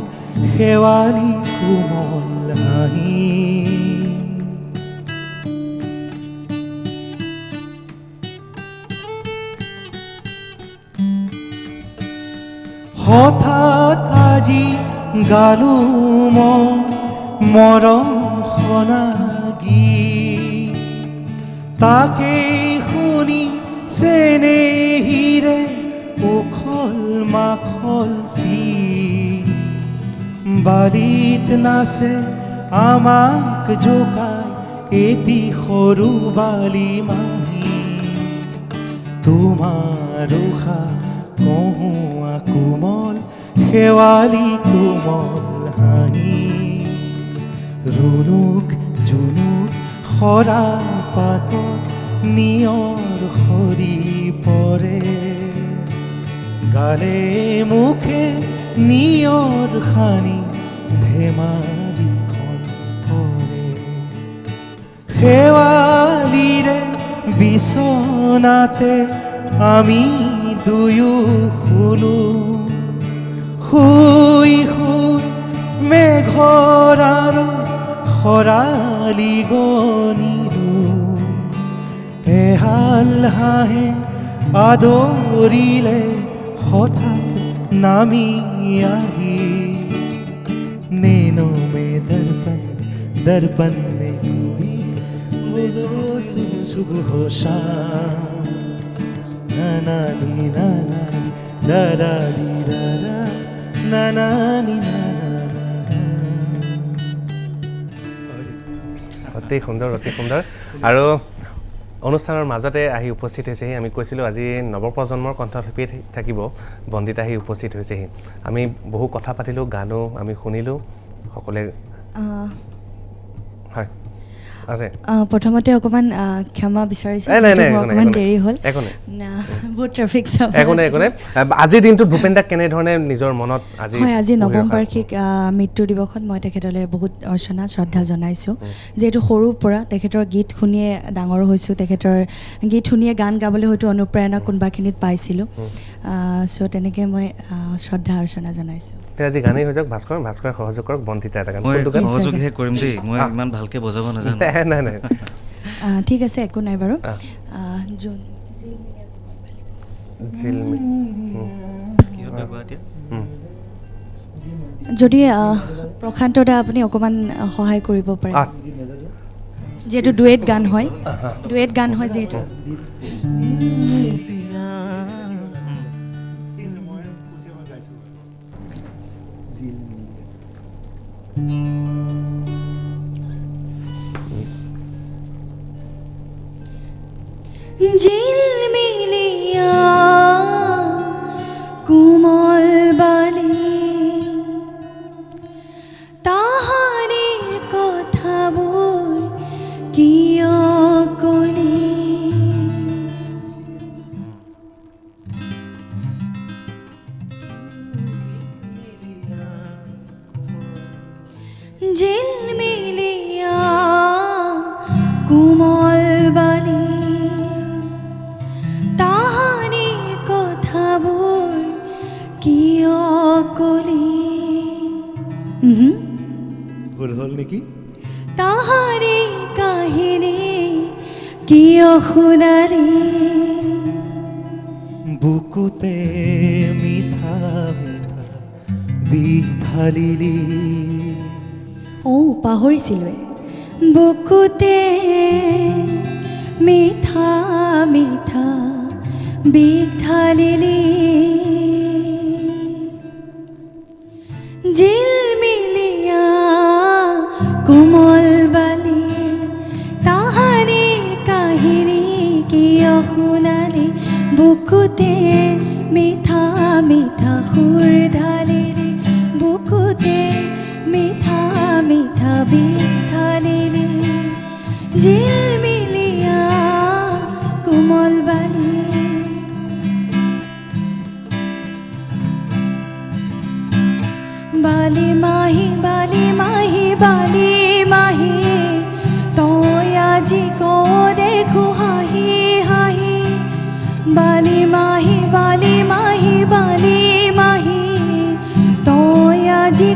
শেৱালি কোমল হাঁহি হঠাৎ আজি গালো মৰম সনাগী তাকে শুনি চেনেহীৰে উখল মাখল বাৰীত নাচে আমাক জোকাই এটি সৰু বালি মাহী তোমাৰ উশাহ কহুৱা কোমল শেৱালি কোমল হাঁহি ৰুণুক জুনুক সৰা পাতত নিয়ৰ সৰি পৰে গালে মুখে নিয়ৰ খানি ধেমালিখন পৰে শেৱালিৰে বিচনাতে আমি দুয়ো শুলো শুই শুই মেঘৰ আৰু খৰালি গণিলো এহাল হাঁহে আদৰিলে হঠাৎ নামি আহি नैनों में दर्पण में कोई सुबह शाम ना नी ना दा दा दी दा दा ना नी ना অতি সুন্দৰ আৰু অনুষ্ঠানৰ মাজতে আহি উপস্থিত হৈছেহি আমি কৈছিলোঁ আজি নৱপ্ৰজন্মৰ কণ্ঠ থেপি থাকিব বন্দিত আহি উপস্থিত হৈছেহি আমি বহু কথা পাতিলোঁ গানো আমি শুনিলোঁ সকলোৱে হয় আছে প্ৰথমতে অকমান ক্ষমা বিচাৰিছোঁ অকমান দেৰি হ'ল বহুত ট্ৰেফিক জাম একোনে আজিৰ দিনটোত ভূপেনদাক কেনেধৰণে নিজৰ মনত আজি নৱম বাৰ্ষিক মৃত্যু দিৱসত মই তেখেতলৈ বহুত অৰ্চনা শ্ৰদ্ধা জনাইছোঁ যিহেতু সৰুৰ পৰা তেখেতৰ গীত শুনিয়ে ডাঙৰ হৈছোঁ তেখেতৰ গীত শুনিয়ে গান গাবলৈ হয়তো অনুপ্ৰেৰণা কোনোবাখিনিত পাইছিলোঁ চ' তেনেকৈ মই শ্ৰদ্ধা অৰ্চনা জনাইছোঁ আজি গানেই হৈ যাওক ভাস্কৰে সহযোগ কৰক বন্দিতা এটা গান সহযোগহে কৰিম দেই মই ইমান ভালকৈ বজাব নাজানো নাই ঠিক আছে একো নাই বাৰু যদি প্ৰশান্ত দা আপুনি অকণমান সহায় কৰিব পাৰে যিহেতু ডুৱেট গান হয় যিহেতু ঝিলমিলিয়া কোমল বালি তাহাৰিৰ কথাবোৰ কিয় কলি ঝিলমিলিয়া কোমল বালি ভুল হ'ল নেকি তাহাৰি কাহিনী কিয় শুনালি বুকুতে মিঠা মিঠা বিষ ঢালিলি অঁ পাহৰিছিলোৱে বুকুতে মিঠা মিঠা বিষ ঢালিলি জিলমিলিয়া কোমল বালি তাহানিৰ কাহিনী কিয় শুনালি বুকুতে মিঠা মিঠা সুৰ ঢালিলি বুকুতে মিঠা মিঠা বিষ ঢালিলি জিলমিলিয়া কোমল বালি বালি মাহি বালি মাহি বালি মাহি তই আজি দেখো হাঁহি হাঁহি বালি মাহি বালি মাহি বালি মাহি তই আজি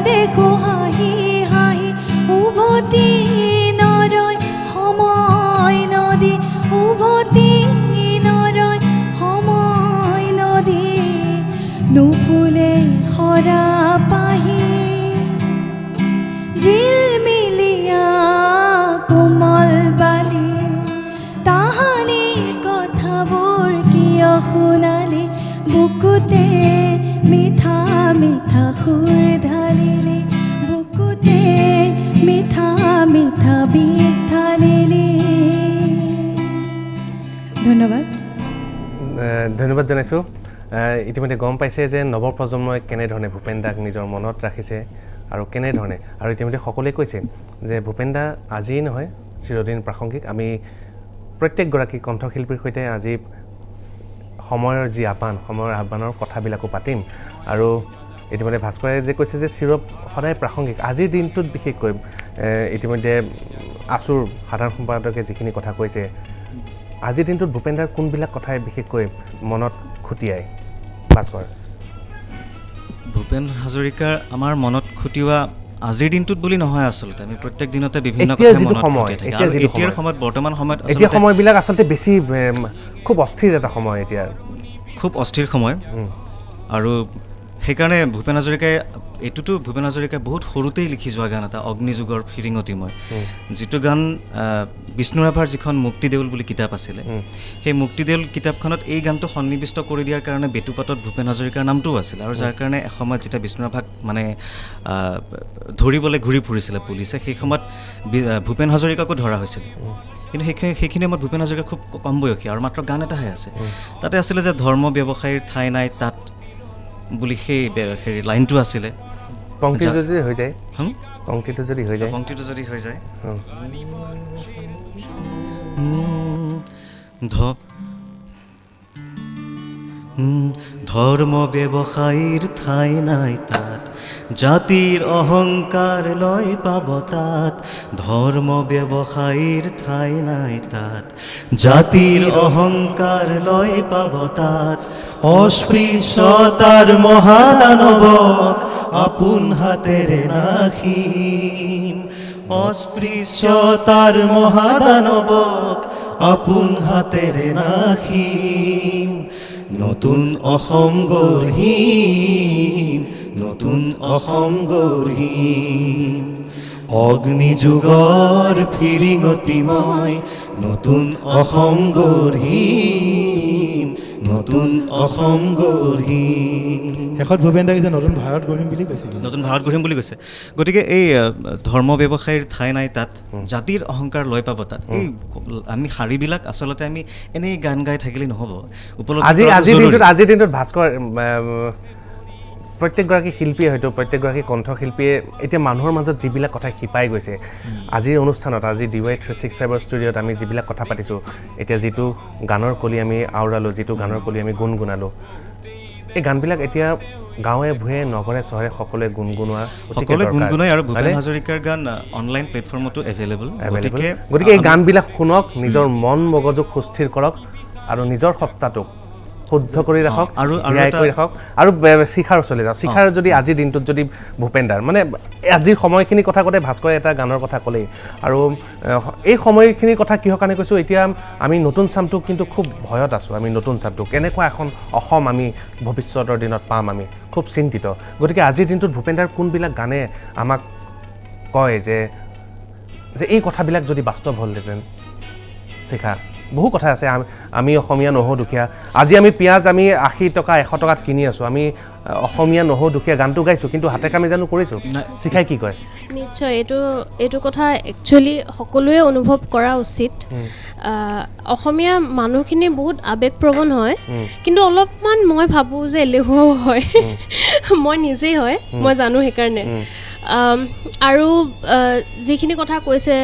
দেখো হাঁহি হাঁহি উভতি নৰয় সময় নদী উভতি নৰয় সময় নদী নুফুলে সৰা পাহি জিলমিলিয়া কোমল বালি তাহানিৰ কথাবোৰ কিয় শুনালি বুকুতে মিঠা মিঠা সুৰ ঢালিলি বুকুতে মিঠা মিঠা বিষ ঢালিলি ধন্যবাদ ধন্যবাদ জনাইছোঁ ইতিমধ্যে গম পাইছে যে নৱপ্ৰজন্মই কেনেধৰণে ভূপেন দাক নিজৰ মনত ৰাখিছে আৰু কেনেধৰণে আৰু ইতিমধ্যে সকলোৱে কৈছে যে ভূপেন দা আজিয়েই নহয় চিৰদিন প্ৰাসংগিক আমি প্ৰত্যেকগৰাকী কণ্ঠশিল্পীৰ সৈতে আজি সময়ৰ যি সময়ৰ আহ্বানৰ কথাবিলাকো পাতিম আৰু ইতিমধ্যে ভাস্কৰে যে কৈছে যে সদায় প্ৰাসংগিক আজিৰ দিনটোত বিশেষকৈ ইতিমধ্যে আছুৰ সাধাৰণ সম্পাদকে যিখিনি কথা কৈছে আজিৰ দিনটোত ভূপেন দাৰ কোনবিলাক কথাই বিশেষকৈ মনত খুটিয়ায় ভাস্কৰ ভূপেন হাজৰিকাৰ আমাৰ মনত খুটিওৱা আজিৰ দিনটোত বুলি নহয় আচলতে আমি প্ৰত্যেক দিনতে বিভিন্ন এতিয়াৰ সময়ত বৰ্তমান সময়ত এতিয়া সময়বিলাক আচলতে বেছি খুব অস্থিৰ এটা সময় এতিয়া খুব অস্থিৰ সময় আৰু সেইকাৰণে ভূপেন হাজৰিকাই এইটোতো ভূপেন হাজৰিকাই বহুত সৰুতেই লিখি যোৱা গান এটা অগ্নিযুগৰ ফিৰিঙতি মই যিটো গান বিষ্ণু ৰাভাৰ যিখন মুক্তিদেউল বুলি কিতাপ আছিলে সেই মুক্তিদেউল কিতাপখনত এই গানটো সন্নিৱিষ্ট কৰি দিয়াৰ কাৰণে বেটুপাতত ভূপেন হাজৰিকাৰ নামটোও আছিল আৰু যাৰ কাৰণে এসময়ত যেতিয়া বিষ্ণু ৰাভাক মানে ধৰিবলৈ ঘূৰি ফুৰিছিলে পুলিচে সেই সময়ত ভূপেন হাজৰিকাকো ধৰা হৈছিল কিন্তু সেইখিনি সময়ত ভূপেন হাজৰিকা খুব কম বয়সী আৰু মাত্ৰ গান এটাহে আছে তাতে আছিলে যে ধৰ্ম ব্যৱসায়ীৰ ঠাই নাই তাত বুলি সেই লাইনটো আছিলে পংক্তিটো যদি হৈ যায় ধৰ্ম ব্যৱসায়ীৰ ঠাই নাই তাত জাতিৰ অহংকাৰ লয় পাব তাত ধৰ্ম ব্যৱসায়ীৰ ঠাই নাই তাত জাতিৰ অহংকাৰ লয় পাব তাত অস্পৃশ্যতাৰ মহাদানৱক আপোন হাতেৰে নাশিম অস্পৃশ্যতাৰ মহাদানৱক আপোন হাতেৰে নাশিম নতুন অসম গঢ়িম নতুন অসম গঢ়িম অগ্নিযুগৰ ফিৰিঙতি মই নতুন অসম গঢ়িম নতুন অসম গঢ়িম শেষত ভূপেন দাই যে নতুন ভাৰত গঢ়িম বুলি কৈছে নতুন ভাৰত গঢ়িম বুলি কৈছে গতিকে এই ধৰ্ম ব্যৱসায়ীৰ ঠাই নাই তাত জাতিৰ অহংকাৰ লৈ পাব তাত এই আমি শাৰীবিলাক আচলতে আমি এনেই গান গাই থাকিলে নহ'ব আজিৰ দিনটোত ভাস্কৰ প্ৰত্যেকগৰাকী শিল্পীয়ে হয়তো প্ৰত্যেকগৰাকী কণ্ঠশিল্পীয়ে এতিয়া মানুহৰ মাজত যিবিলাক কথা শিপাই গৈছে আজিৰ অনুষ্ঠানত আজি DY 365ৰ ষ্টুডিঅ'ত আমি যিবিলাক কথা পাতিছোঁ এতিয়া যিটো গানৰ কলি আমি আওৰালোঁ যিটো গানৰ কলি আমি গুণগুণালোঁ এই গানবিলাক এতিয়া গাঁৱে ভূঞে নগৰে চহৰে সকলোৱে গুণগুণোৱা আৰু ভূপেন হাজৰিকাৰ গান অনলাইন প্লেটফৰ্মতো এভেইলেবল গতিকে এই গানবিলাক শুনক নিজৰ মন মগজুক সুস্থিৰ কৰক আৰু নিজৰ সত্তাটোক শুদ্ধ কৰি ৰাখক আৰু জীয়াই কৰি ৰাখক আৰু শিখাৰ ওচৰলৈ যাওঁ শিখাৰ যদি আজিৰ দিনটোত যদি ভূপেন দাৰ মানে আজিৰ সময়খিনি কথা কওঁতে ভাস্কৰে এটা গানৰ কথা ক'লেই আৰু এই সময়খিনিৰ কথা কিহৰ কাৰণে কৈছোঁ এতিয়া আমি নতুন চামটো কিন্তু খুব ভয়ত আছোঁ আমি নতুন চামটো কেনেকুৱা এখন অসম আমি ভৱিষ্যতৰ দিনত পাম আমি খুব চিন্তিত গতিকে আজিৰ দিনটোত ভূপেন দাৰ কোনবিলাক গানে আমাক কয় যে এই কথাবিলাক যদি বাস্তৱ হ'লহেঁতেন শিখা বহু কথা আছে আমি অসমীয়া নহওঁ দুখীয়া আজি আমি পিঁয়াজ আমি 80 টকা 100 টকাত কিনি আছোঁ আমি অসমীয়া নহওঁ দুখীয়া গানটো গাইছোঁ কিন্তু হাতে কামে জানো কৰিছোঁ শিখাই কি কয় নিশ্চয় এইটো কথা একচুৱেলি সকলোৱে অনুভৱ কৰা উচিত অসমীয়া মানুহখিনি বহুত আৱেগপ্ৰৱণ হয় কিন্তু অলপমান মই ভাবোঁ যে এলেহুৱাও হয় মই নিজেই হয় মই জানো সেইকাৰণে আৰু যিখিনি কথা কৈছে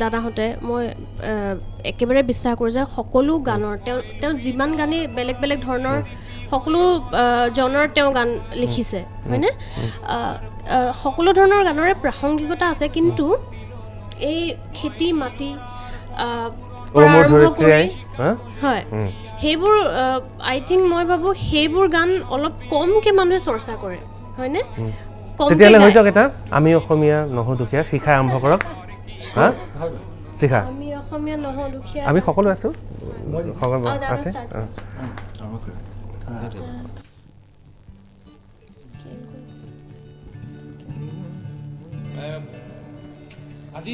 দাদাহঁতে মই একেবাৰে বিশ্বাস কৰোঁ যে সকলো গানৰ তেওঁ যিমান গানেই বেলেগ বেলেগ ধৰণৰ সকলো জনৰ তেওঁ গান লিখিছে হয়নে সকলো ধৰণৰ গানৰে প্ৰাসংগিকতা আছে কিন্তু এই খেতি মাটি হয় সেইবোৰ আই থিংক মই ভাবোঁ সেইবোৰ গান অলপ কমকৈ মানুহে চৰ্চা কৰে হয়নে তেতিয়াহ'লে হৈ যাওক এটা আমি অসমীয়া নহওঁ দুখীয়া শিখা আৰম্ভ কৰক হা শিখা আমি অসমীয়া নহওঁ দুখীয়া আমি সকলো আছোঁ আছে আজি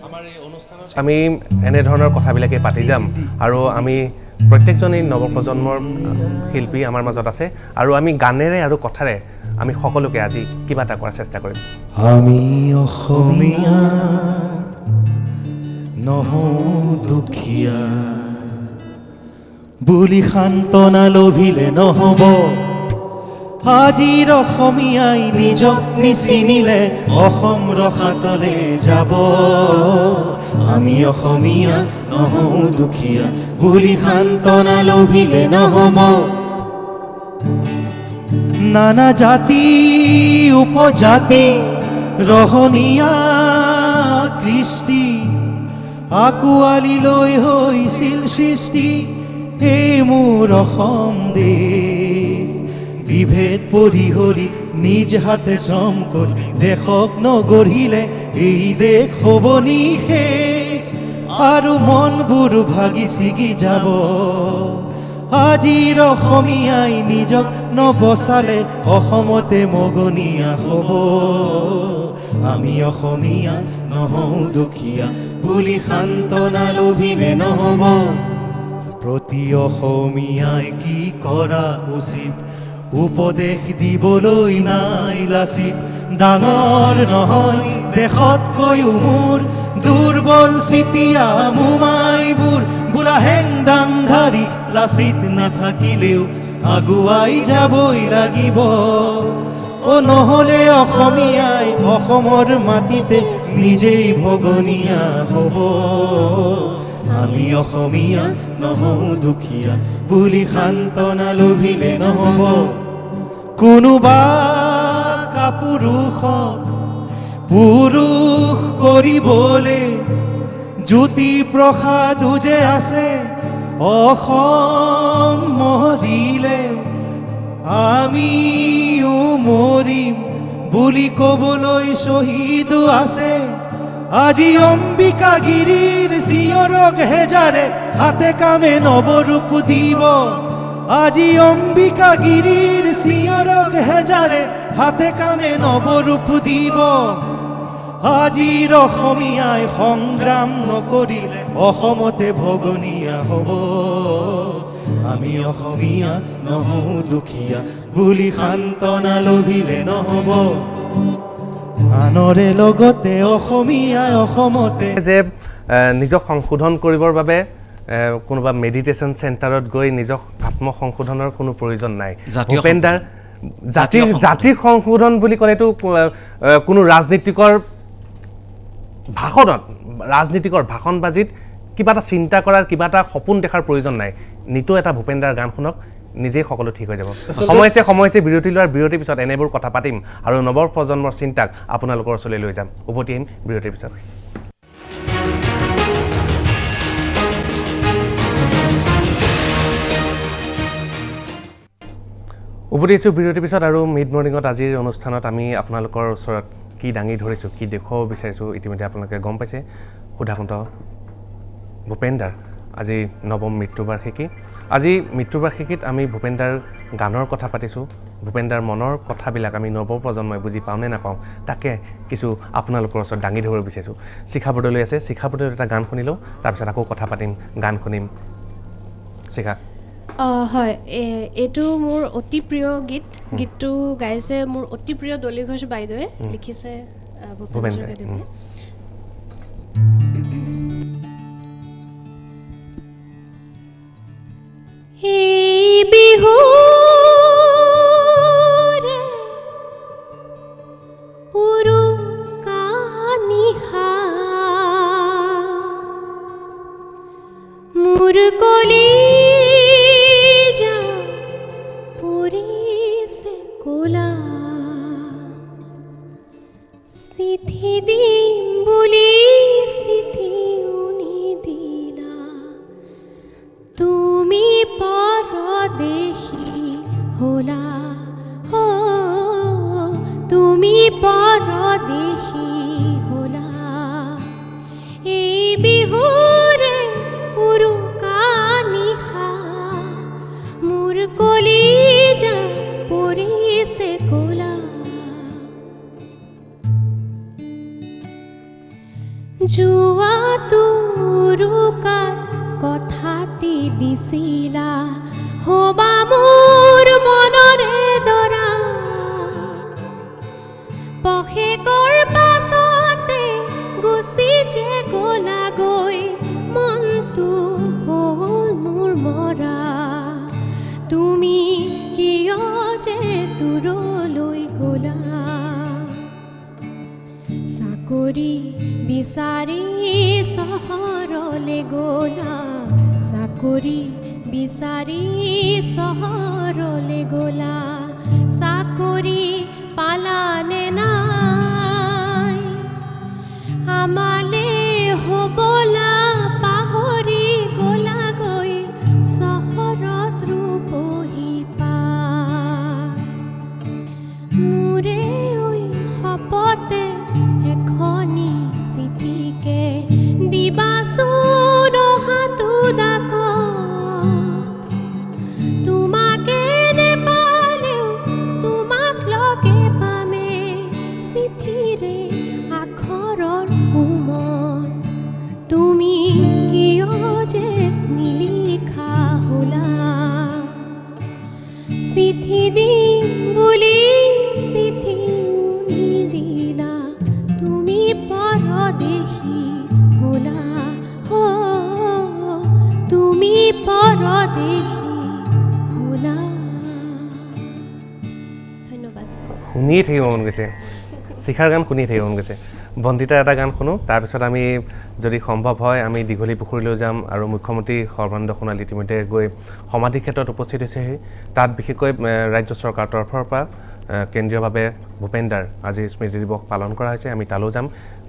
আমাৰ এই অনুষ্ঠানত আমি এনেধৰণৰ কথাবিলাকে পাতি যাম আৰু আমি প্ৰত্যেকজনেই নৱপ্ৰজন্মৰ শিল্পী আমাৰ মাজত আছে আৰু আমি গানেৰে আৰু কথাৰে আমি সকলোকে আজি কিবা এটা কৰাৰ চেষ্টা কৰিম আমি অসমীয়া নহওঁ দুখীয়া বুলি সান্তনা লভিলে নহ'ব আজিৰ অসমীয়াই নিজক নিচিনিলে অসম ৰসাতলে যাব আমি অসমীয়া নহওঁ দুখীয়া বুলি সান্তনা লভিলে নহ'ব নানা জাতি উপজাতি ৰহণীয়া কৃষ্টি আকুৱালি লৈ হৈছিল সৃষ্টি এই মোৰ অসম দেশ বিভেদ পৰিহৰি নিজ হাতে শ্ৰম কৰি দেশক নগঢ়িলে এই দেশ হ'ব নিশেষ আৰু মনবোৰ ভাগি ছিগি যাব আজিৰ অসমীয়াই নিজক নবচালে অসমতে মগনীয়া হ'ব আমি অসমীয়া নহওঁ দুখীয়া বুলি সান্তনা লভিলে নহ'ব প্ৰতি অসমীয়াই কি কৰা উচিত উপদেশ দিবলৈ নাই লাচিত ডাঙৰ নহয় দেশতকৈও মোৰ দুৰ্বল চিতিয়া মোমাইবোৰ বোলা হেংদাং ধাৰি লাচিত নাথাকিলেও আগুৱাই যাবই লাগিব নহ'লে অসমীয়াই অসমৰ মাটিতে নিজেই ভগনীয়া হ'ব আমি অসমীয়া নহওঁ দুখীয়া বুলি সান্তনা লভিলে নহ'ব কোনোবা কাপুৰুষক পুৰুষ কৰিবলৈ জ্যোতি প্ৰসাদ যে আছে অসম মৰিলে আমিও মৰিম বুলি ক'বলৈ শ্বহীদো আছে আজি অম্বিকাগিৰিৰ চিঞৰক হেজাৰে হাতে কামে নৱৰূপ দিব আজি অম্বিকাগিৰিৰ চিঞৰক হেজাৰে হাতে কামে নৱৰূপ দিব আজিৰ অসমীয়াই সংগ্ৰাম নকৰিলে অসমতে ভগনীয়া হ'ব আমি অসমীয়া নহওঁ দুখীয়া বুলি সান্তনা লভিলে নহ'ব আনৰে লগতে অসমীয়াই অসমতে যে নিজক সংশোধন কৰিবৰ বাবে কোনোবা মেডিটেশ্যন চেণ্টাৰত গৈ নিজক আত্মসংশোধনৰ কোনো প্ৰয়োজন নাই ভূপেন দাৰ জাতিৰ সংশোধন বুলি ক'লেতো কোনো ৰাজনীতিকৰ ভাষণবাজিত কিবা এটা চিন্তা কৰাৰ কিবা এটা সপোন দেখাৰ প্ৰয়োজন নাই নিতো এটা ভূপেন দাৰ গান শুনক নিজেই সকলো ঠিক হৈ যাব সময়ছে বিৰতি লোৱাৰ বিৰতিৰ পিছত এনেবোৰ কথা পাতিম আৰু নৱপ্ৰজন্মৰ চিন্তাক আপোনালোকৰ ওচৰলৈ লৈ যাম উভতি আহিম বিৰতিৰ পিছত উভতি আহিছোঁ বিৰতিৰ পিছত আৰু মিড মৰ্ণিঙত আজিৰ অনুষ্ঠানত আমি আপোনালোকৰ ওচৰত কি দাঙি ধৰিছোঁ কি দেখুৱাব বিচাৰিছোঁ ইতিমধ্যে আপোনালোকে গম পাইছে সুধাকণ্ঠ ভূপেন দাৰ আজি নৱম মৃত্যুবাৰ্ষিকী আজি মৃত্যুবাৰ্ষিকীত আমি ভূপেন দাৰ গানৰ কথা পাতিছোঁ ভূপেন দাৰ মনৰ কথাবিলাক আমি নৱপ্ৰজন্মই বুজি পাওঁ নে নাপাওঁ তাকে কিছু আপোনালোকৰ ওচৰত দাঙি ধৰিব বিচাৰিছোঁ শিখা বৰদলৈ আছে শিখা বৰদলৈৰ এটা গান শুনিলোঁ তাৰপিছত আকৌ কথা পাতিম গান শুনিম শিখা হয় এইটো মোৰ অতি প্ৰিয় গীতটো গাইছে মোৰ অতি প্ৰিয় দলি ঘোষ বাইদেৱে লিখিছে ভূপেন হাজৰিকাদেৱে এই বিহুৰে উৰুকা নিশা মোৰ কলিজা পৰিছে ক'লা চিঠি দিম বুলি চিঠিও নিদিলা তুমি পৰদেশী হ'লা তুমি পৰদেশী হ'লা এই বিহুৰে উৰুকা নিশা মোৰ কলিজা পৰিছে ক'লা যোৱাটো উৰুকাত কথাটি দিছিলা হবা মোৰ মনৰে দৰা পশেকৰ পাছতে গুচি যে গলা গৈ মনটো হ'ল মোৰ মৰা তুমি কিয় যে দূৰলৈ গলা চাকৰি বিচাৰি চহৰলৈ গলা চাকৰি বিচাৰি চহৰলৈ গলা চাকৰি পালানে নাই আমালে হ'বলা পাহৰি গলা গৈ চহৰত ৰূপহী পাই মোৰে ঐ শপতে এখনি চিঠিকে দিবাচোন অহাটো ডাকত তোমাকে নেপালেও তোমাক লগে পামে চিঠিৰে আখৰৰ উমত তুমি কিয় যে নিলিখা হ'লা চিঠি দিম বুলি চিঠিও নিদিলা তুমি পৰদেশী হ'লা তুমি পৰদেশী হ'লা ধন্যবাদ শুনিয়ে থাকিব মন গৈছে শিখাৰ গান শুনিয়ে থাকিব মন গৈছে বন্দিতাৰ এটা গান শুনো তাৰপিছত আমি যদি সম্ভৱ হয় আমি দীঘলী পুখুৰীলৈ যাম আৰু মুখ্যমন্ত্ৰী সৰ্বানন্দ সোণোৱাল ইতিমধ্যে গৈ সমাধি ক্ষেত্ৰত উপস্থিত হৈছেহি তাত বিশেষকৈ ৰাজ্য চৰকাৰৰ তৰফৰ পৰা কেন্দ্ৰীয়ভাৱে ভূপেন দাৰ আজি স্মৃতি দিৱস পালন কৰা হৈছে আমি তালৈ যাম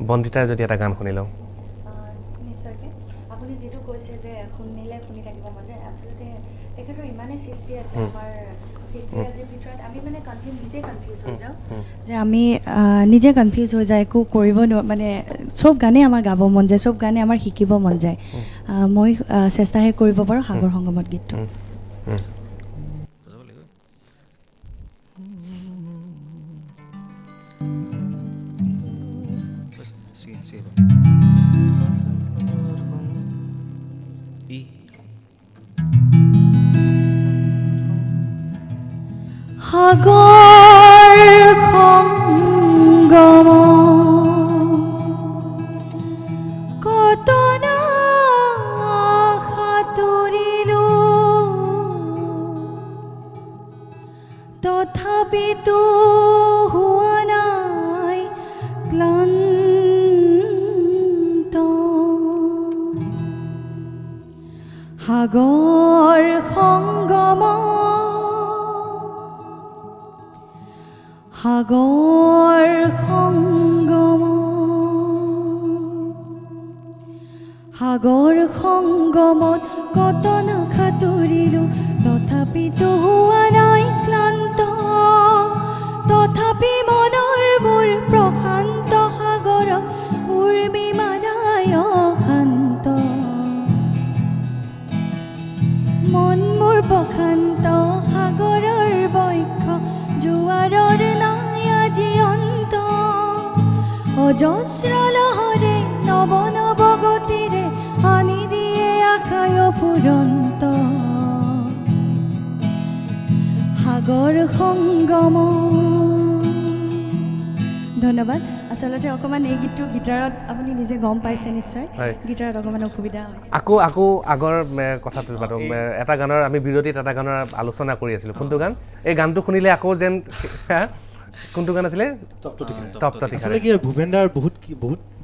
বন্দিতাৰ যদি এটা গান শুনি লওঁ নিশ্চয়কৈ আপুনি যিটো কৈছে যে শুনিলে শুনি থাকিব মন যায় আচলতে তেখেতৰ ইমানেই সৃষ্টি আছে আমাৰ সৃষ্টিৰাজিৰ ভিতৰত আমি মানে নিজে কনফিউজ হৈ যাওঁ যে আমি নিজে কনফিউজ হৈ যায় একো কৰিব মানে চব গানেই আমাৰ গাব মন যায় চব গানেই আমাৰ শিকিব মন যায় মই চেষ্টাহে কৰিব পাৰোঁ সাগৰ সংগমত গীতটো সাগৰ সংগম কত না সাঁতুৰিলো তথাপিতো হোৱা নাই ক্লান্ত সাগৰ সংগম সাগৰ সংগম সাগৰ সংগমত কত না সাঁতুৰিলো তথাপিতো হোৱা নাই ক্লান্ত মন মোৰ প্ৰশান্ত সাগৰৰ বক্ষ জোৱাৰৰ নাই আজি অন্ত অজস্ৰ লহৰে নৱ নৱ গতিৰে আনি দিয়ে আশায় ফুৰন্ত সাগৰ সংগম ধন্যবাদ আচলতে অকণমান এই গীতটো গীটাৰত আপুনি নিজে গম পাইছে নিশ্চয় গীটাৰত অকণমান অসুবিধা হয় আকৌ আগৰ কথাটো পাতো এটা গানৰ আমি বিৰতিত এটা গানৰ আলোচনা কৰি আছিলোঁ কোনটো গান এই গানটো শুনিলে আকৌ যেন কোনটো গান আছিলে তপ্ততি আচলতে কি ভূপেন দাৰ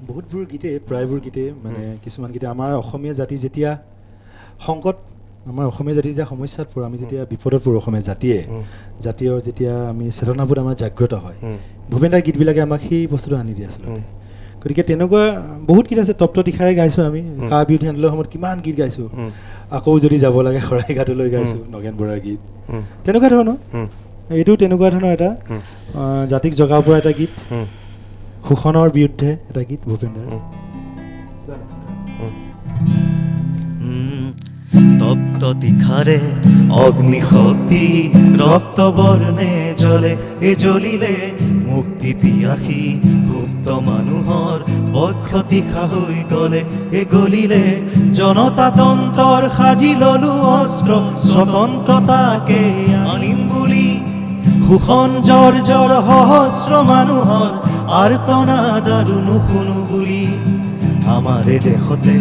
বহুতবোৰ গীতে প্ৰায়বোৰ গীতে মানে কিছুমান গীতে আমাৰ অসমীয়া জাতি যেতিয়া সংকট আমাৰ অসমীয়া জাতি যেতিয়া সমস্যাত পৰোঁ আমি যেতিয়া বিপদত পৰোঁ অসমীয়া জাতীয় যেতিয়া আমি চেতনাবোধ আমাৰ জাগ্ৰত হয় ভূপেন দাৰ গীতবিলাকে আমাক সেই বস্তুটো আনি দিয়ে আচলতে গতিকে তেনেকুৱা বহুত গীত আছে তপ্ত তীখাৰে গাইছোঁ আমি কা বিৰোধী আন্দোলনৰ সময়ত কিমান গীত গাইছোঁ আকৌ যদি যাব লাগে শৰাইঘাটলৈ গাইছোঁ নগেন বৰাৰ গীত তেনেকুৱা ধৰণৰ এইটো তেনেকুৱা ধৰণৰ এটা জাতিক জগাব পৰা এটা গীত শোষণৰ বিৰুদ্ধে এটা গীত ভূপেন দাৰ তপ্ত তীখাৰে অগ্নিশক্তি ৰক্ত বৰ্ণে জ্বলে এ জ্বলিলে মুক্তি পিয়াসী সুপ্ত মানুহৰ বক্ষ তীখা হৈ গ'লে এ গলিলে জনতাতন্ত্ৰৰ সাজি ললো অস্ত্ৰ স্বতন্ত্ৰতাকে আনিম বুলি শোষণ জৰ সহস্ৰ মানুহৰ আৰ্তনাদ আৰু নুশুনো বুলি আমাৰে দেশতে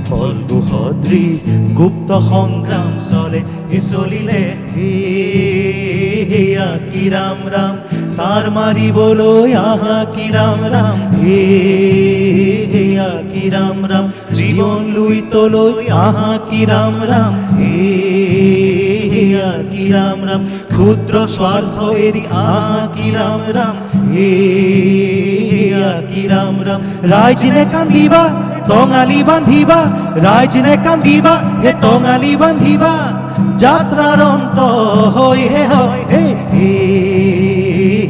ফলগু সদৃশ গুপ্ত সংগ্ৰাম চলে হে চলিলে হেয়া কি ৰাম ৰাম তাৰ মাৰিবলৈ আহা কি ৰাম ৰাম হেয়া কি ৰাম ৰাম জীৱন লৈ তলৈ আহা কি ৰাম ৰাম হেয়া কি ৰাম ৰাম ক্ষুদ্ৰ স্বাৰ্থ এৰি আহা কি ৰাম ৰাম হেয়া কি ৰাম ৰাম ৰাইজ নে কান্দিবা টঙালি বান্ধিবা ৰাইজ নে কান্দিবা হে টঙালি বান্ধিবা যাত্ৰাৰ অন্ত হৈ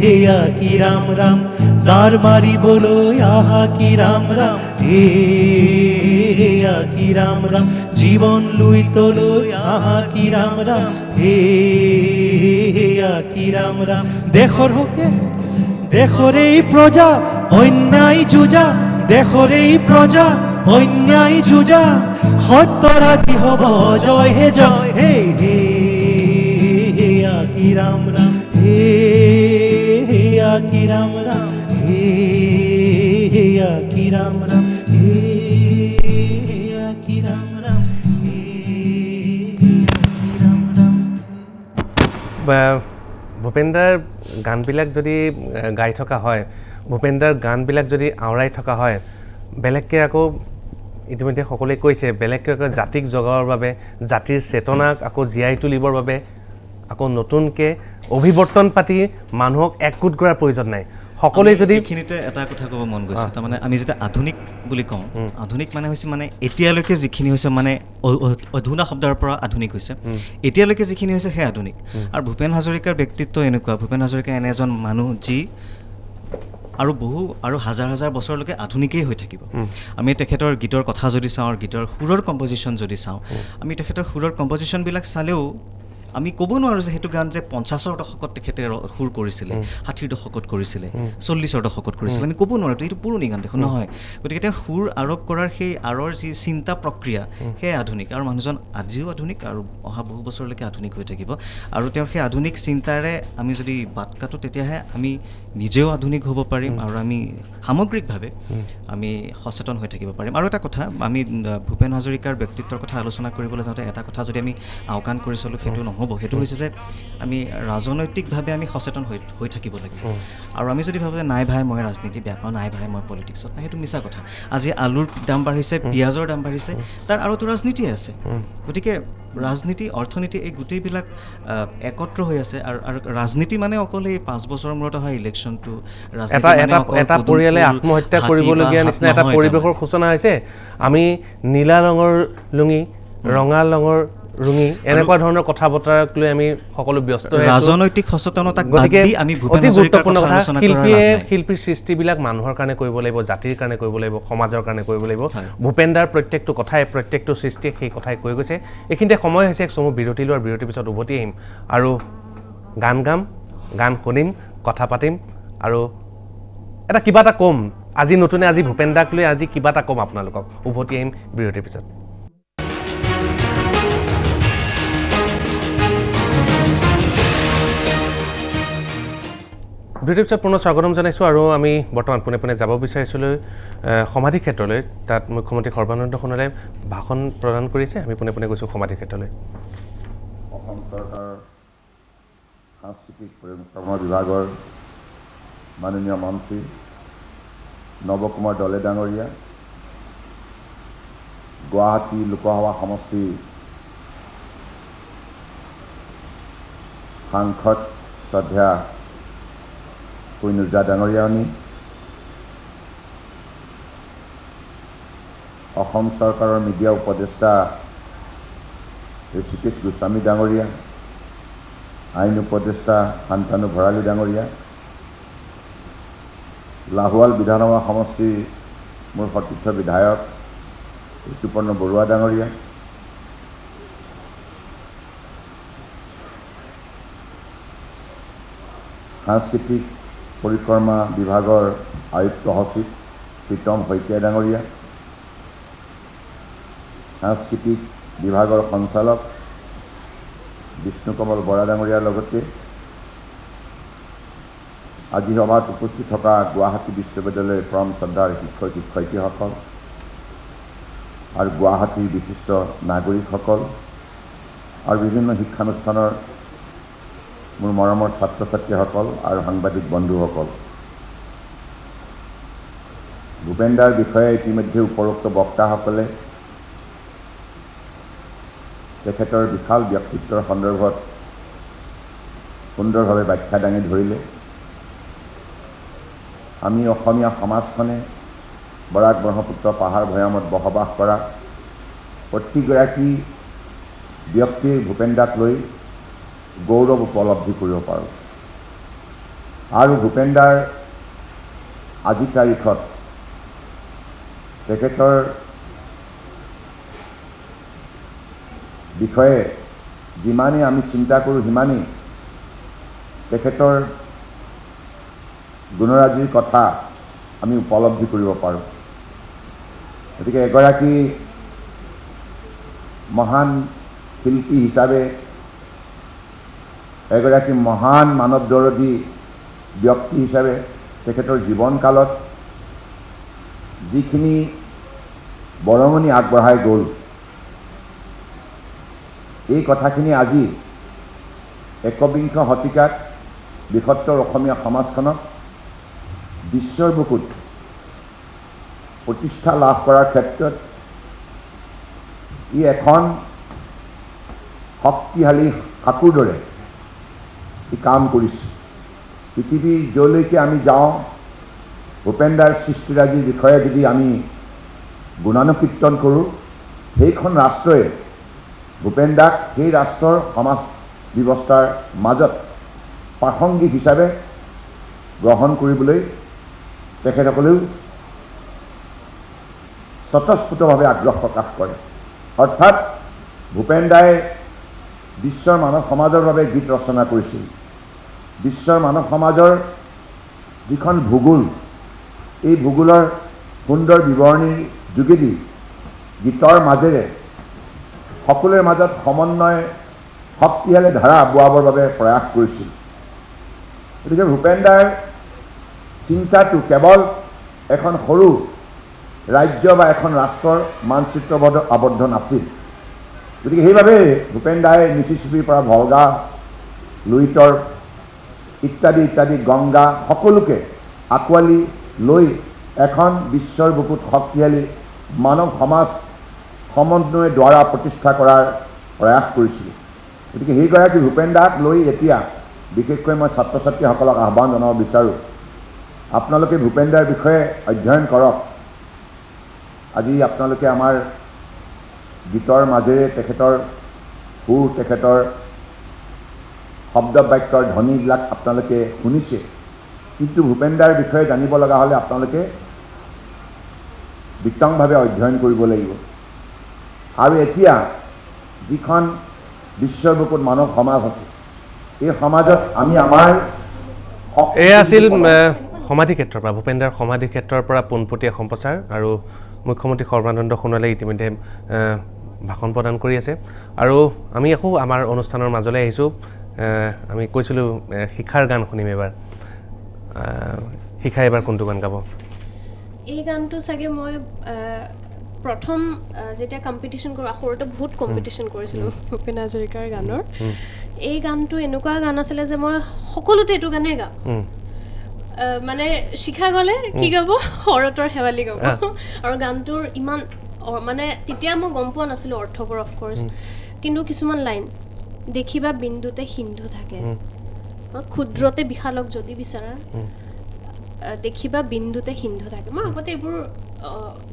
হেয়া কি ৰাম ৰাম দাৰ মাৰিবলৈ আহা কি ৰাম ৰাম হেয়া কি ৰাম ৰাম জীৱন লৈ তলৈ আহা কি ৰাম ৰাম হেয়া কি ৰাম ৰাম দেশৰ হকে দেশৰে প্ৰজা অন্যায় যুঁজা দেশৰে প্ৰজা অন্যায় যুঁজা সত্যৰাজি হ'ব জয় হে হেয়া কি ৰাম ৰাম হেয়া কি ৰাম ৰাম হেয়া কি ৰাম ৰাম হেয়া কি ৰাম ৰাম ভূপেন দাৰ গানবিলাক যদি গাই থকা হয় ভূপেন দাৰ গানবিলাক যদি আওৰাই থকা হয় বেলেগকৈ আকৌ ইতিমধ্যে সকলোৱে কৈছে বেলেগকৈ আকৌ জাতিক জগাবৰ বাবে জাতিৰ চেতনাক আকৌ জীয়াই তুলিবৰ বাবে আকৌ নতুনকৈ অভিৱৰ্তন পাতি মানুহক একগোট কৰাৰ প্ৰয়োজন নাই সকলোৱে যদি এইখিনিতে এটা কথা ক'ব মন গৈছে তাৰমানে আমি যেতিয়া আধুনিক বুলি কওঁ আধুনিক মানে হৈছে মানে এতিয়ালৈকে যিখিনি হৈছে মানে অধুনা শব্দৰ পৰা আধুনিক হৈছে এতিয়ালৈকে যিখিনি হৈছে সেই আধুনিক আৰু ভূপেন হাজৰিকাৰ ব্যক্তিত্ব এনেকুৱা ভূপেন হাজৰিকা এনে এজন মানুহ যি আৰু হাজাৰ হাজাৰ বছৰলৈকে আধুনিকেই হৈ থাকিব আমি তেখেতৰ গীতৰ কথা যদি চাওঁ গীতৰ সুৰৰ কম্পজিশ্যন যদি চাওঁ আমি তেখেতৰ সুৰৰ কম্পজিশ্যনবিলাক চালেও আমি ক'ব নোৱাৰোঁ যে সেইটো গান যে 50ৰ দশকত তেখেতে সুৰ কৰিছিলে 60ৰ দশকত কৰিছিলে 40ৰ দশকত কৰিছিলে আমি ক'ব নোৱাৰোঁ এইটো পুৰণি গান দেখোন নহয় গতিকে তেওঁ সুৰ আৰোপ কৰাৰ সেই আঁৰৰ যি চিন্তা প্ৰক্ৰিয়া সেয়া আধুনিক আৰু মানুহজন আজিও আধুনিক আৰু অহা বহু বছৰলৈকে আধুনিক হৈ থাকিব আৰু তেওঁৰ সেই আধুনিক চিন্তাৰে আমি যদি বাট কাটোঁ তেতিয়াহে আমি নিজেও আধুনিক হ'ব পাৰিম আৰু আমি সামগ্ৰিকভাৱে আমি সচেতন হৈ থাকিব পাৰিম আৰু এটা কথা আমি ভূপেন হাজৰিকাৰ ব্যক্তিত্বৰ কথা আলোচনা কৰিবলৈ যাওঁতে এটা কথা যদি আমি আওকাণ কৰি চলোঁ সেইটো নহ'ব সেইটো হৈছে যে আমি ৰাজনৈতিকভাৱে আমি সচেতন হৈ থাকিব লাগিব আৰু আমি যদি ভাবোঁ যে নাই ভাই মই ৰাজনীতি বেয়া পাওঁ নাই ভাই মই পলিটিক্সত নাই সেইটো মিছা কথা আজি আলুৰ দাম বাঢ়িছে পিঁয়াজৰ দাম বাঢ়িছে তাৰ আৰুতো ৰাজনীতি আছে গতিকে ৰাজনীতি অৰ্থনীতি এই গোটেইবিলাক একত্ৰ হৈ আছে আৰু ৰাজনীতি মানে অকল এই 5 বছৰৰ মূৰত অহা ইলেকশ্যনটো এটা পৰিয়ালে আত্মহত্যা কৰিবলগীয়া নিচিনা এটা পৰিৱেশৰ সূচনা হৈছে আমি নীলা ৰঙৰ লুঙি ৰঙা ৰঙৰ ৰুঙি এনেকুৱা ধৰণৰ কথা বতৰাক লৈ আমি সকলো ব্যস্ত হৈ আছো ৰাজনৈতিক সচেতনতাক বাদ দি আমি ভূপেন অতি হাজৰিকাৰ গুৰুত্বপূৰ্ণ কথা কথা আলোচনা কৰাৰ লাভ নাই। শিল্পীৰ সৃষ্টিবিলাক মানুহৰ কাৰণে কৰিব লাগিব জাতিৰ কাৰণে কৰিব লাগিব সমাজৰ কাৰণে কৰিব লাগিব ভূপেন দাৰ প্ৰত্যেকটো কথাই প্ৰত্যেকটো সৃষ্টিয়ে সেই কথাই কৈ গৈছে এইখিনিতে সময় হৈছে এক চমু বিৰতি লোৱাৰ বিৰতিৰ পিছত উভতি আহিম আৰু গান গাম গান শুনিম কথা পাতিম আৰু এটা কিবা এটা কম আজি নতুনে আজি ভূপেন দাক লৈ আজি কিবা এটা কম আপোনালোকক উভতি আহিম বিৰতিৰ পিছত বিৰতিৰ পিছত পুনৰ স্বাগতম জনাইছোঁ আৰু আমি বৰ্তমান পোনে পোনে যাব বিচাৰিছিলোঁ সমাধি ক্ষেত্ৰলৈ তাত মুখ্যমন্ত্ৰী সৰ্বানন্দ সোণোৱালে ভাষণ প্ৰদান কৰিছে আমি পোনে পোনে গৈছোঁ সমাধি ক্ষেত্ৰলৈ অসম চৰকাৰৰ সাংস্কৃতিক পৰিক্ৰমা বিভাগৰ মাননীয় মন্ত্ৰী নৱকুমাৰ দলে ডাঙৰীয়া গুৱাহাটী লোকসভা সমষ্টি সাংসদ শ্ৰদ্ধা কৈনুজা ডাঙৰীয়ানী অসম চৰকাৰৰ মিডিয়া উপদেষ্টা ঋষিকেশ গোস্বামী ডাঙৰীয়া আইন উপদেষ্টা শান্তানু ভৰালী ডাঙৰীয়া লাহোৱাল বিধানসভা সমষ্টিৰ মোৰ সতীৰ্থ বিধায়ক ঋতুপৰ্ণ বৰুৱা ডাঙৰীয়া সাংস্কৃতিক পৰিক্ৰমা বিভাগৰ আয়ুক্ত সচিব প্ৰীতম শইকীয়া ডাঙৰীয়া সাংস্কৃতিক বিভাগৰ সঞ্চালক বিষ্ণুকমল বৰা ডাঙৰীয়াৰ লগতে আজি সভাত উপস্থিত থকা গুৱাহাটী বিশ্ববিদ্যালয়ৰ পৰম শ্ৰদ্ধাৰ শিক্ষক শিক্ষয়িত্ৰীসকল আৰু গুৱাহাটীৰ বিশিষ্ট নাগৰিকসকল আৰু বিভিন্ন শিক্ষানুষ্ঠানৰ মোৰ মৰমৰ ছাত্ৰ ছাত্ৰীসকল আৰু সাংবাদিক বন্ধুসকল ভূপেন দাৰ বিষয়ে ইতিমধ্যে উপৰোক্ত বক্তাসকলে তেখেতৰ বিশাল ব্যক্তিত্বৰ সন্দৰ্ভত সুন্দৰভাৱে ব্যাখ্যা দাঙি ধৰিলে আমি অসমীয়া সমাজখনে বৰাক ব্ৰহ্মপুত্ৰ পাহাৰ ভৈয়ামত বসবাস কৰা প্ৰতিগৰাকী ব্যক্তিৰ ভূপেন দাক লৈ গৌৰৱ উপলব্ধি কৰিব পাৰোঁ আৰু ভূপেন দাৰ আজিৰ তাৰিখত তেখেতৰ বিষয়ে যিমানেই আমি চিন্তা কৰোঁ সিমানেই তেখেতৰ গুণৰাজিৰ কথা আমি উপলব্ধি কৰিব পাৰোঁ গতিকে এগৰাকী মহান শিল্পী হিচাপে এগৰাকী মহান মানৱদৰদী ব্যক্তি হিচাপে তেখেতৰ জীৱনকালত যিখিনি বৰঙণি আগবঢ়াই গ'ল এই কথাখিনি আজি একবিংশ শতিকাত বৃহত্তৰ অসমীয়া সমাজখনক বিশ্বৰ বুকুত প্ৰতিষ্ঠা লাভ কৰাৰ ক্ষেত্ৰত ই এখন শক্তিশালী সাঁকোৰ দৰে ই কাম কৰিছে পৃথিৱীৰ যলৈকে আমি যাওঁ ভূপেন দাৰ সৃষ্টিৰাজিৰ বিষয়ে যদি আমি গুণানুকীৰ্তন কৰোঁ সেইখন ৰাষ্ট্ৰই ভূপেন দাক সেই ৰাষ্ট্ৰৰ সমাজ ব্যৱস্থাৰ মাজত প্ৰাসংগিক হিচাপে গ্ৰহণ কৰিবলৈ তেখেতসকলেও স্বতঃস্ফূৰ্তভাৱে আগ্ৰহ প্ৰকাশ কৰে অৰ্থাৎ ভূপেন দাই বিশ্বৰ মানৱ সমাজৰ বাবে গীত ৰচনা কৰিছিল বিশ্বৰ মানৱ সমাজৰ যিখন ভূগোল এই ভূগোলৰ সুন্দৰ বিৱৰণীৰ যোগেদি গীতৰ মাজেৰে সকলোৰে মাজত সমন্বয় শক্তিশালী ধাৰা বোৱাবৰ বাবে প্ৰয়াস কৰিছিল গতিকে ভূপেন দাৰ চিন্তাটো কেৱল এখন সৰু ৰাজ্য বা এখন ৰাষ্ট্ৰৰ মানচিত্ৰবদ্ধ আবদ্ধ নাছিল গতিকে সেইবাবে ভূপেন দাই মিচিচিপিৰ পৰা ভলগা লুইতৰ ইত্যাদি ইত্যাদি গংগা সকলোকে আঁকোৱালি লৈ এখন বিশ্বৰ বুকুত শক্তিশালী মানৱ সমাজ সমন্বয় দ্বাৰা প্ৰতিষ্ঠা কৰাৰ প্ৰয়াস কৰিছিল গতিকে সেইগৰাকী ভূপেন দাক লৈ এতিয়া বিশেষকৈ মই ছাত্ৰ ছাত্ৰীসকলক আহ্বান জনাব বিচাৰোঁ আপোনালোকে ভূপেন দাৰ বিষয়ে অধ্যয়ন কৰক আজি আপোনালোকে আমাৰ গীতৰ মাজেৰে তেখেতৰ সুৰ তেখেতৰ শব্দ বাক্যৰ ধ্বনিবিলাক আপোনালোকে শুনিছে, কিন্তু ভূপেন দাৰ বিষয়ে জানিব লগা হ'লে আপোনালোকে বিতংভাৱে অধ্যয়ন কৰিব লাগিব। আৰু এতিয়া যিখন বিশ্বৰ বুকুত মানৱ সমাজ আছে, এই সমাজত আমি আমাৰ এয়া আছিল সমাধি ক্ষেত্ৰৰ পৰা ভূপেন দাৰ সমাধি ক্ষেত্ৰৰ পৰা পোনপটীয়া সম্প্ৰচাৰ আৰু মুখ্যমন্ত্ৰী সৰ্বানন্দ সোণোৱালে ইতিমধ্যে ভাষণ প্ৰদান কৰি আছে। আৰু আমি আকৌ আমাৰ অনুষ্ঠানৰ মাজলৈ আহিছোঁ। আমি কৈছিলোঁ শিখাৰ গান শুনিম এবাৰ। শিখাই এবাৰ কোনটো গান গাব? এই গানটো চাগে মই প্ৰথম যেতিয়া কম্পিটিশ্যন কৰোঁ, সৰুতে বহুত কম্পিটিশ্যন কৰিছিলোঁ ভূপেন হাজৰিকাৰ গানৰ। এই গানটো এনেকুৱা গান আছিলে যে মই সকলোতে এইটো গানেই গাওঁ। মানে শিখা গ'লে কি গাব? শৰতৰ শেৱালি গাব। আৰু গানটোৰ ইমান মানে তেতিয়া মই গম পোৱা নাছিলোঁ অৰ্থবোৰ অফক'ৰ্চ, কিন্তু কিছুমান লাইন দেখিবা বিন্দুতে সিন্ধু থাকে, ক্ষুদ্ৰতে বিশালক যদি বিচাৰা দেখিবা বিন্দুতে সিন্ধু থাকে। মই আগতে এইবোৰ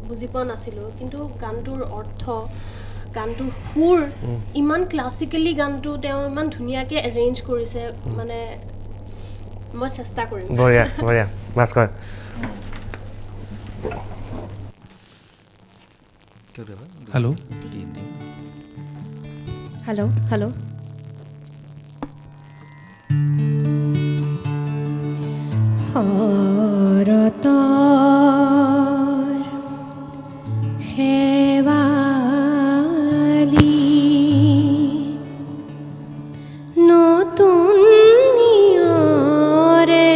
বুজি পোৱা নাছিলোঁ, কিন্তু গানটোৰ অৰ্থ, গানটোৰ সুৰ ইমান ক্লাছিকেলি গানটো তেওঁ ইমান ধুনীয়াকৈ এৰেঞ্জ কৰিছে, মানে মই চেষ্টা কৰিম। বঢ়িয়া বঢ়িয়া। ভাস্কৰ হেল্ল' হেল্ল' হেল্ল' শৰতৰ শেৱালি নতুন নিয়ৰে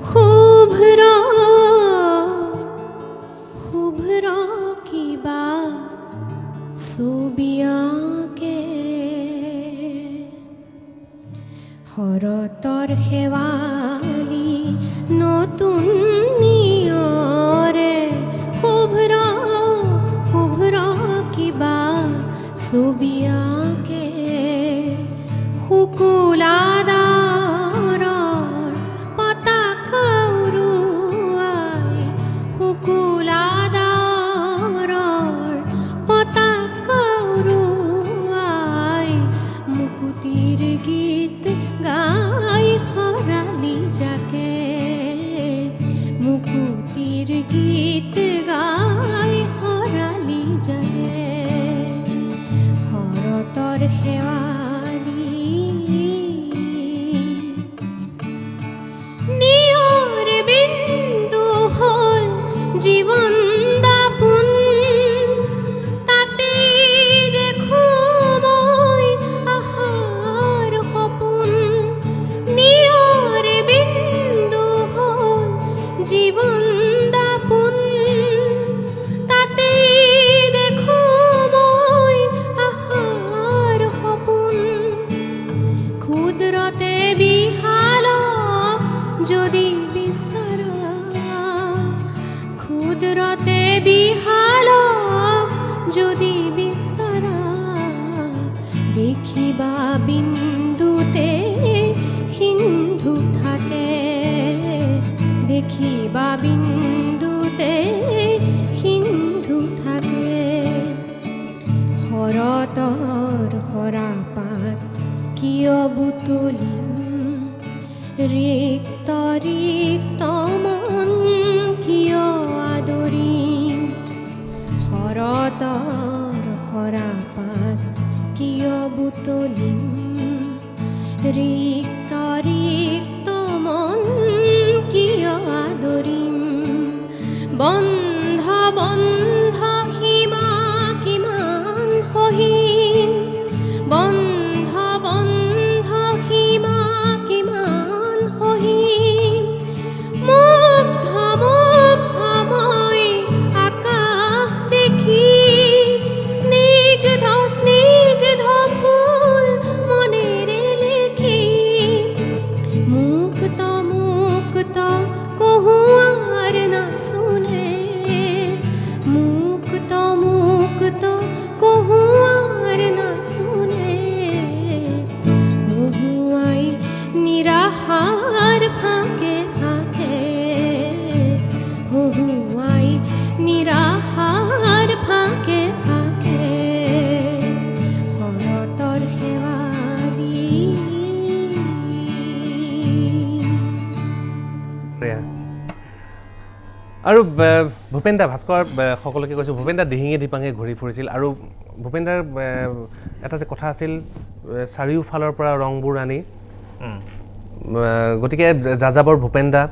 শুভ্ৰ শুভ্ৰ কিবা ছবিয়াকে শৰতৰ শেৱালি নতুন নিয়ৰে শুভ্ৰ শুভ্ৰ কিবা ছবিয়াকে শুকুলাদাৰৰ পতাকা উৰুৱাই শুকুলাদাৰৰ পতাকা উৰুৱাই মুকুতিৰ গীত গাই হৰালি যাকে মুকুতিৰ গীত গাই হৰালি যাকে শৰতৰ শেৱালি নিয়ৰ বিন্দু হ'ল জীৱন দাপোন তাতে দেখো মই আশাৰ সপোন নিয়ৰ বিন্দু হ'ল জীৱন দাপোন তাতে দেখো মই আশাৰ সপোন ক্ষুদ্ৰতে বিশালক যদি বিচৰা ক্ষুদ্ৰতে বিশালক যদি বিচৰা দেখিবা বিন্দুতে সিন্ধু থাকে দেখিবা বিন্দুতে সিন্ধু থাকে শৰতৰ সৰাপাত কিয় বুটলিম ৰিক্ত ৰিক্ত মন কিয় আদৰিম শৰতৰ সৰাপাত কিয় বুটলিম ৰিক্ত ৰিক্ত মন কিয় আদৰিম বন্ধ বন্ধ সীমা কিমান সহিম বন্ধ বন্ধ সীমা কিমান সহিম মুগ্ধ মুগ্ধ মই আকাশ দেখি স্নিগ্ধ স্নিগ্ধ ফুল মনেৰে লিখিম আৰু ভূপেন দা ভাস্কৰ সকলোকে কৈছোঁ ভূপেন দা দিহিঙে দিপাঙে ঘূৰি ফুৰিছিল আৰু ভূপেন দাৰ এটা যে কথা আছিল চাৰিওফালৰ পৰা ৰংবোৰ আনি গতিকে যাযাবৰ ভূপেন দা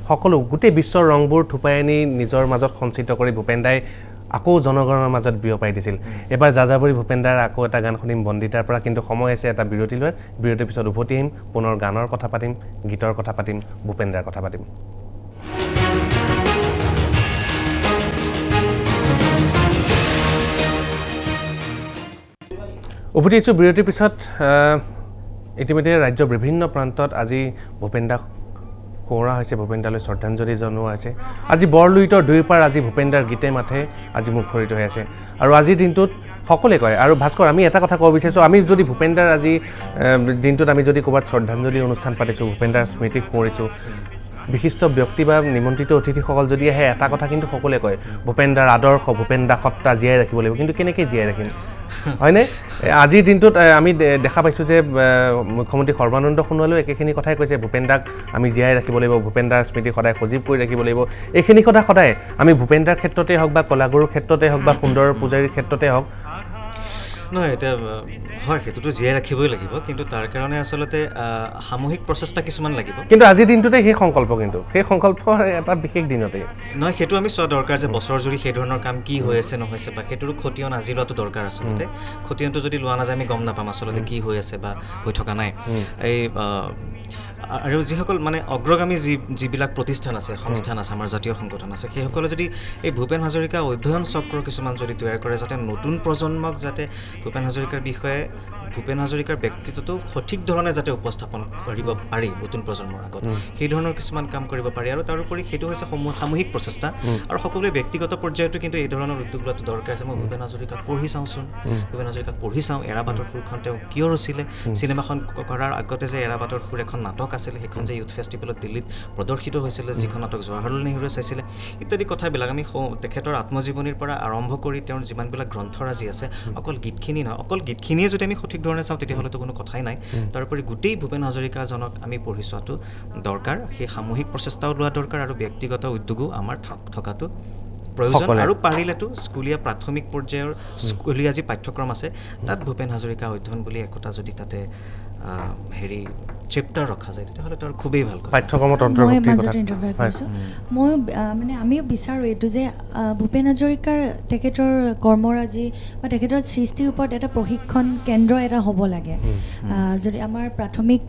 সকলো গোটেই বিশ্বৰ ৰংবোৰ থুপাই আনি নিজৰ মাজত সঞ্চিত কৰি ভূপেন দাই আকৌ জনগণৰ মাজত বিয়পাই দিছিল এবাৰ যাযাবৰী ভূপেন দাৰ আকৌ এটা গান শুনিম বন্দিতাৰ পৰা কিন্তু সময় আছে এটা বিৰতি লৈ বিৰতিৰ পিছত উভতি আহিম পুনৰ গানৰ কথা পাতিম গীতৰ কথা পাতিম ভূপেন দাৰ কথা পাতিম উভতি আহিছোঁ বিৰতিৰ পিছত ইতিমধ্যে ৰাজ্যৰ বিভিন্ন প্ৰান্তত আজি ভূপেন দাক সোঁৱৰা হৈছে ভূপেন দালৈ শ্ৰদ্ধাঞ্জলি জনোৱা হৈছে আজি বৰলুইতৰ দুয়োপাৰ আজি ভূপেন দাৰ গীতে মাথে আজি মুখৰিত হৈ আছে আৰু আজিৰ দিনটোত সকলোৱে কয় আৰু ভাস্কৰ আমি এটা কথা ক'ব বিচাৰিছোঁ আমি যদি ভূপেন দাৰ আজি দিনটোত আমি যদি ক'ৰবাত শ্ৰদ্ধাঞ্জলি অনুষ্ঠান পাতিছোঁ ভূপেন দাৰ স্মৃতিক সোঁৱৰিছোঁ বিশিষ্ট ব্যক্তি বা নিমন্ত্ৰিত অতিথিসকল যদি আহে এটা কথা কিন্তু সকলোৱে কয় ভূপেন দাৰ আদৰ্শ ভূপেন দা সত্তা জীয়াই ৰাখিব লাগিব কিন্তু কেনেকৈ জীয়াই ৰাখিম হয়নে আজিৰ দিনটোত আমি দেখা পাইছোঁ যে মুখ্যমন্ত্ৰী সৰ্বানন্দ সোণোৱালেও একেখিনি কথাই কৈছে ভূপেন দাক আমি জীয়াই ৰাখিব লাগিব ভূপেন দাৰ স্মৃতি সদায় সজীৱ কৰি ৰাখিব লাগিব এইখিনি কথা সদায় আমি ভূপেন দাৰ ক্ষেত্ৰতে হওক বা কলাগুৰুৰ ক্ষেত্ৰতে হওক বা সুন্দৰ পূজাৰীৰ ক্ষেত্ৰতে হওক নহয় এতিয়া হয় সেইটোতো জীয়াই ৰাখিবই লাগিব কিন্তু তাৰ কাৰণে আচলতে সামূহিক প্ৰচেষ্টা কিছুমান লাগিব কিন্তু আজিৰ দিনটোতে সেই সংকল্প এটা বিশেষ দিনতে নহয় সেইটো আমি চোৱা দৰকাৰ যে বছৰ জুৰি সেই ধৰণৰ কাম কি হৈ আছে নহৈছে বা সেইটোৰো খতিয়ান আজি লোৱাটো দৰকাৰ আচলতে খতিয়ানটো যদি লোৱা নাযায় আমি গম নাপাম আচলতে কি হৈ আছে বা হৈ থকা নাই এই আৰু যিসকল মানে অগ্ৰগামী যিবিলাক প্ৰতিষ্ঠান আছে সংস্থান আছে আমাৰ জাতীয় সংগঠন আছে সেইসকলে যদি এই ভূপেন হাজৰিকা অধ্যয়ন চক্ৰ কিছুমান যদি তৈয়াৰ কৰে যাতে নতুন প্ৰজন্মক যাতে ভূপেন হাজৰিকাৰ বিষয়ে ভূপেন হাজৰিকাৰ ব্যক্তিত্বটো সঠিক ধৰণে যাতে উপস্থাপন কৰিব পাৰি নতুন প্ৰজন্মৰ আগত সেই ধৰণৰ কিছুমান কাম কৰিব পাৰি আৰু তাৰোপৰি সেইটো হৈছে সামূহিক প্ৰচেষ্টা আৰু সকলোৱে ব্যক্তিগত পৰ্যায়তো কিন্তু এই ধৰণৰ উদ্যোগ লোৱাটো দৰকাৰ আছে মই ভূপেন হাজৰিকাক পঢ়ি চাওঁচোন ভূপেন হাজৰিকাক পঢ়ি চাওঁ এৰাবাটৰ সুৰখন তেওঁ কিয় ৰচিলে চিনেমাখন কৰাৰ আগতে যে এৰাবাটৰ সুৰ এখন নাটক আছিল সেইখন যে ইউথ ফেষ্টিভেলত দিল্লীত প্ৰদৰ্শিত হৈছিলে যিখন নাটক জৱাহৰলাল নেহৰুৱে চাইছিলে ইত্যাদি কথাবিলাক আমি তেখেতৰ আত্মজীৱনীৰ পৰা আৰম্ভ কৰি তেওঁৰ যিমানবিলাক গ্ৰন্থৰাজি আছে অকল গীতখিনি নহয় অকল গীতখিনিয়ে যদি আমি সঠিক ধৰণে চাওঁ তেতিয়াহ'লেতো কোনো কথাই নাই তাৰোপৰি গোটেই ভূপেন হাজৰিকাজনক আমি পঢ়ি চোৱাটো দৰকাৰ সেই সামূহিক প্ৰচেষ্টাও লোৱা দৰকাৰ আৰু ব্যক্তিগত উদ্যোগো আমাৰ থকাটো প্ৰয়োজন আৰু পাৰিলেতো স্কুলীয়া প্ৰাথমিক পৰ্যায়ৰ স্কুলীয়া যি পাঠ্যক্ৰম আছে তাত ভূপেন হাজৰিকা অধ্যয়ন বুলি একোটা যদি তাতে হেৰি চেপ্টাৰ ৰখা যায় তেতিয়াহ'লে তাৰ খুবেই ভাল পাঠ্যক্ৰমত মই মাজতে ইণ্টাৰভিউ কৰিছোঁ মই মানে আমিও বিচাৰোঁ এইটো যে ভূপেন হাজৰিকাৰ তেখেতৰ কৰ্মৰাজি বা তেখেতৰ সৃষ্টিৰ ওপৰত এটা প্ৰশিক্ষণ কেন্দ্ৰ এটা হ'ব লাগে যদি আমাৰ প্ৰাথমিক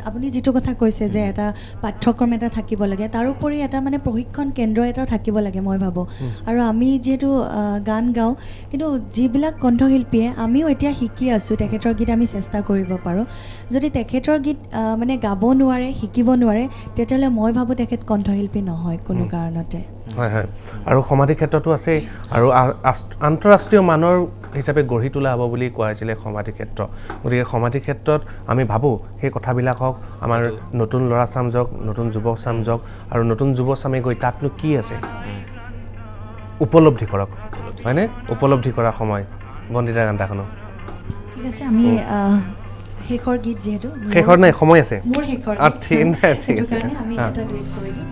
আপুনি যিটো কথা কৈছে যে এটা পাঠ্যক্ৰম এটা থাকিব লাগে তাৰোপৰি এটা মানে প্ৰশিক্ষণ কেন্দ্ৰ এটা থাকিব লাগে মই ভাবোঁ আৰু আমি যিহেতু গান গাওঁ কিন্তু যিবিলাক কণ্ঠশিল্পীয়ে আমিও এতিয়া শিকি আছোঁ তেখেতৰ গীত আমি চেষ্টা কৰিব পাৰোঁ যদি তেখেতৰ গীত মানে গাব নোৱাৰে শিকিব নোৱাৰে তেতিয়াহ'লে মই ভাবোঁ তেখেত কণ্ঠশিল্পী নহয় কোনো কাৰণতে হয় হয় আৰু সমাধি ক্ষেত্ৰতো আছে আৰু আন্তঃৰাষ্ট্ৰীয় মানৰ হিচাপে গঢ়ি তোলা হ'ব বুলি কোৱা হৈছিলে সমাধি ক্ষেত্ৰ গতিকে সমাধি ক্ষেত্ৰত আমি ভাবোঁ সেই কথাবিলাক হওক আমাৰ নতুন ল'ৰা চাম যাওক নতুন যুৱ চাম যাওক আৰু নতুন যুৱ চামে গৈ তাতনো কি আছে উপলব্ধি কৰক হয়নে উপলব্ধি কৰাৰ সময় বন্দিতা গানটাখনক ঠিক আছে আমি শেষৰ গীত যিহেতু শেষৰ নাই সময় আছে মোৰ শেষৰ ঠিক আছে আমি এটা ডুৱেট কৰি দিম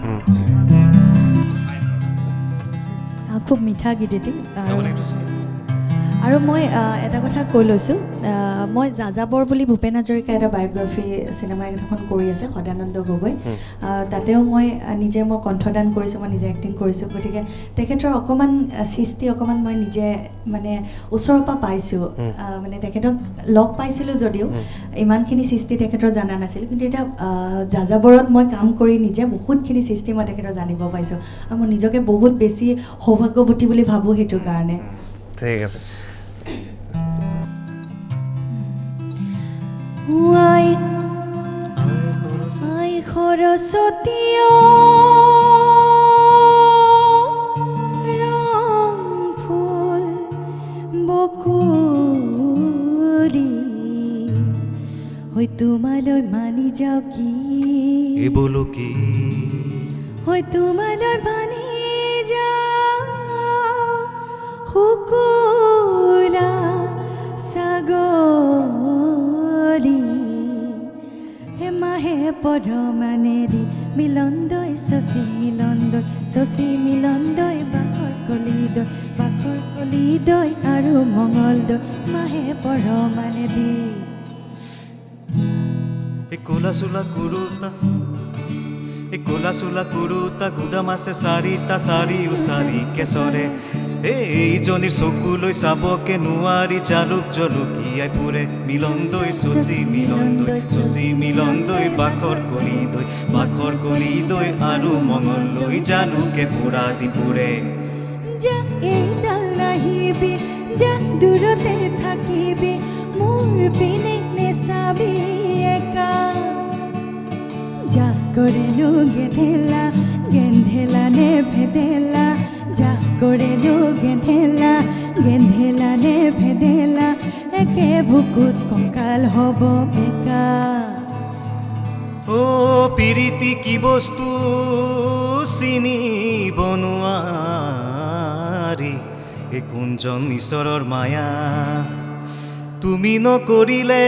খুব মিঠা গীত এটি আৰু মই এটা কথা কৈ লৈছোঁ মই যাযাবৰ বুলি ভূপেন হাজৰিকা এটা বায়'গ্ৰাফি চিনেমা এখন কৰি আছে সদানন্দ গগৈ তাতেও মই কণ্ঠদান কৰিছোঁ মই নিজে এক্টিং কৰিছোঁ গতিকে তেখেতৰ অকণমান সৃষ্টি অকণমান মই নিজে মানে ওচৰৰ পৰা পাইছোঁ মানে তেখেতক লগ পাইছিলোঁ যদিও ইমানখিনি সৃষ্টি তেখেতৰ জানা নাছিলোঁ কিন্তু এতিয়া যাযাবৰত মই কাম কৰি নিজে বহুতখিনি সৃষ্টি মই তেখেতৰ জানিব পাইছোঁ আৰু মই নিজকে বহুত বেছি সৌভাগ্যৱতী বুলি ভাবোঁ সেইটো কাৰণে ঠিক আছে আই সৰস্বতী ৰং ফুল বকুলি হৈ তোমালৈ মানি যাওঁ কি এইবুলকি হৈ তোমালৈ মানি যাওঁ শুকুলা ছাগলী মাহে পৰমানেদি মিলন্দই শশী মিলন্দই শশী মিলনদয় বাখৰ কলিদয় আৰু মঙলদয় মাহে পৰমানে দি কোলা চোলা কুৰুতা গুদাম আছে চাৰিটা চাৰিও চাৰি কেশৰে এইজনীৰ চকুলৈ চাবকে নোৱাৰি জালুক জলকীয়াই পুৰে মিলনদৈ শশী মিলনদৈ বাখৰ কলিদৈ আৰু মঙলদৈ জালুকে পুৰা দি পুৰে যা এইডাল নাহিবি যা দূৰতে থাকিবি মোৰ পিনে নেচাবি একা যা কৰেলো গেন্ধেলা নে ভেদেলা যা কৰেলো গেন্ধেলা নে ভেদেলা একে বুকুত কঁকাল হ'ব বেকা পিৰিতি কি বস্তু চিনিব নোৱাৰি এই কোনজন ঈশ্বৰৰ মায়া তুমি নকৰিলে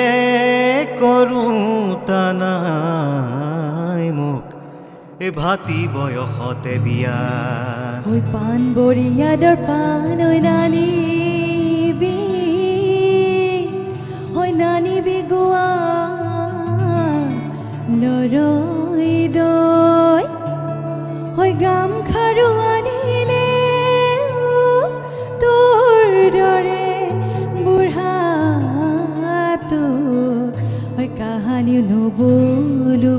কৰোঁতা নাই মোক এই ভাতি বয়সতে বিয়া ঐ পাণ বৰিয়াদৰ পাণ ঐ নানিবি গোৱা লৰৈ দৈ ঐ গামখাৰু আনিলে তোৰ দৰে বুঢ়াটো ঐ কাহানিও নবলো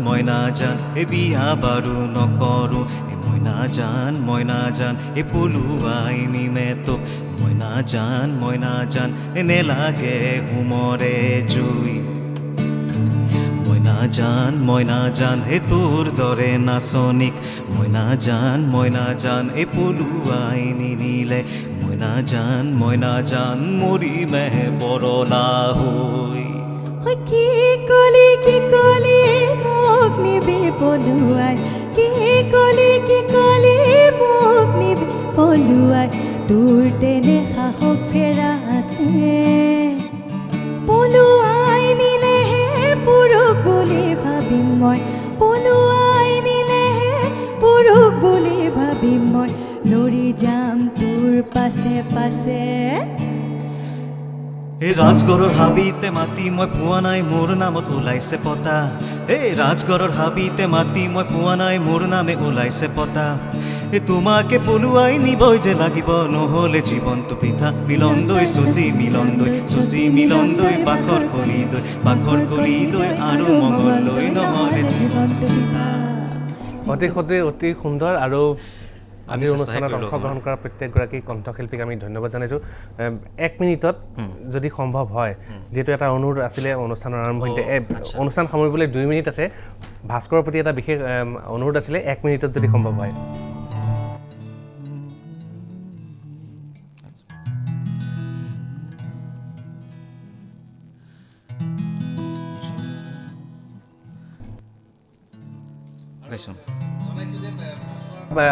মই নাজান এই বিয়া বাৰু নকৰোঁ মই নাজান এই পলুৱাই নিমে তোক মই নাজান নেলাগে হোমৰে জুই মই নাজান এই তোৰ দৰে নাচনীক মই নাজান এই পলুৱাই নিনিলে মই নাজান মৰিমেহে বৰলা হৈ কি কলি মোক নিবি পলুৱাই কি কলি মোক নিবি পলুৱাই তোৰ তেনে সাহস ফেৰা আছে পলুৱাই নিলেহে পুৰুষ বুলি ভাবিম মই পলুৱাই নিলেহে পুৰুষ বুলি ভাবিম মই লৰি যাম তোৰ পাছে পাছে এই ৰাজগড়ৰ হাবিতে মাতি মই পোৱা নাই মোৰ নামত ওলাইছে পতা এই ৰাজগড়ৰ হাবিতে মাতি মই পোৱা নাই মোৰ নামে ওলাইছে পতা এই তোমাকে পলুৱাই নিবই যে লাগিব নহ'লে জীৱনটো পিঠা মিলনদৈ শশী মিলনদৈ বাখৰ কলিদৈ আৰু মঙলদৈ নহ'লে জীৱনটো পিঠা অতি সুন্দৰ আৰু আজিৰ অনুষ্ঠানত অংশগ্ৰহণ কৰা প্ৰত্যেকগৰাকী কণ্ঠশিল্পীক আমি ধন্যবাদ জনাইছোঁ 1 মিনিটত যদি সম্ভৱ হয় যিহেতু এটা অনুৰোধ আছিলে অনুষ্ঠানৰ আৰম্ভণিতে অনুষ্ঠান সামৰিবলৈ 2 মিনিট আছে ভাস্কৰৰ প্ৰতি এটা বিশেষ অনুৰোধ আছিলে 1 মিনিটত যদি সম্ভৱ হয়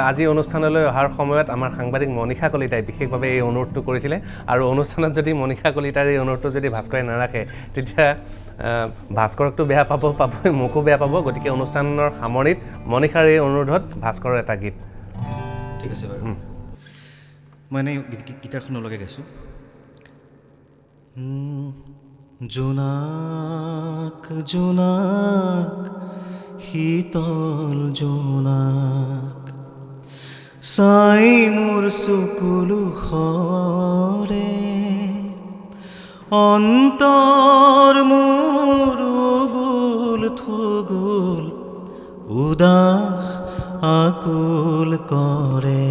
আজি অনুষ্ঠানলৈ অহাৰ সময়ত আমাৰ সাংবাদিক মনিষা কলিতাই বিশেষভাৱে এই অনুৰোধটো কৰিছিলে আৰু অনুষ্ঠানত যদি মনিষা কলিতাৰ এই অনুৰোধটো যদি ভাস্কৰে নাৰাখে তেতিয়া ভাস্কৰকটো বেয়া পাবই মোকো বেয়া পাব গতিকে অনুষ্ঠানৰ সামৰণিত মনিষাৰ এই অনুৰোধত ভাস্কৰৰ এটা গীত ঠিক আছে বাৰু মই এনে গীটাৰখন লগাই গাইছোঁ জোনাক শীতল জোনাক চাই মোৰ চকুলো খৰে অন্তৰ মোৰ উগুল থুগুল উদাস আকুল কৰে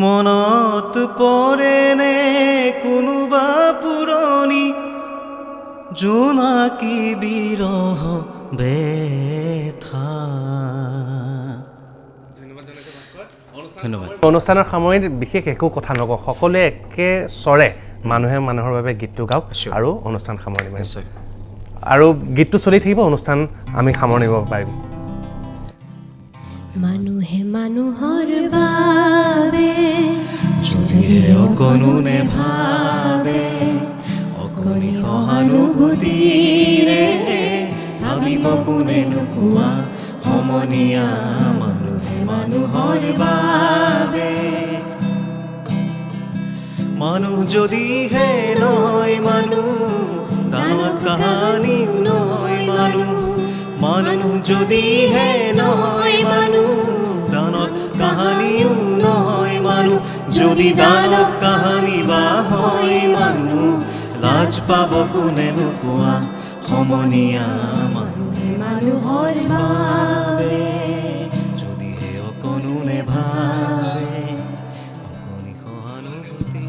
মনত পৰেনে কোনোবা পুৰণি জোনাকী বিৰহ বেথা ধন্যবাদ অনুষ্ঠানৰ সামৰণিত বিশেষ একো কথা নকওঁ সকলোৱে একে স্বৰে মানুহে মানুহৰ বাবে গীতটো গাওক আৰু অনুষ্ঠান সামৰণি মাৰিছে আৰু গীতটো চলি থাকিব অনুষ্ঠান আমি সামৰণি মাৰিব পাৰিম মানুহে মানুহৰ বাবে যদি অকণো নেভাবে অকণি সহানুভূতিৰে ভাবে ভাবিব কোনেনো কোৱা সমনীয়া মানুহে মানুহৰ বাবে মানুহ যদিহে নহয় মানুহ দানৱ কাহানিও নহয় মানুহ মানুহ যদিহে নহয় মানুহ দানৱ কাহানিও নহয় মানুহ যদি দানৱ কাহানি বা হয় মানুহ লাজ পাব কোনেনো কোৱা সমনীয়া মানুহে মানুহৰ বাবে যদিহে অকণো নেভাবে অকণি সহানুভূতি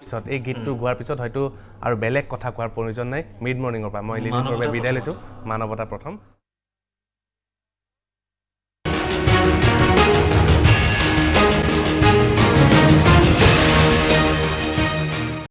পিছত এই গীতটো গোৱাৰ পিছত হয়তো আৰু বেলেগ কথা কোৱাৰ প্ৰয়োজন নাই মিড মৰ্ণিঙৰ পৰা মই লিলিৰ পৰা বিদায় লৈছোঁ মানৱতা প্ৰথম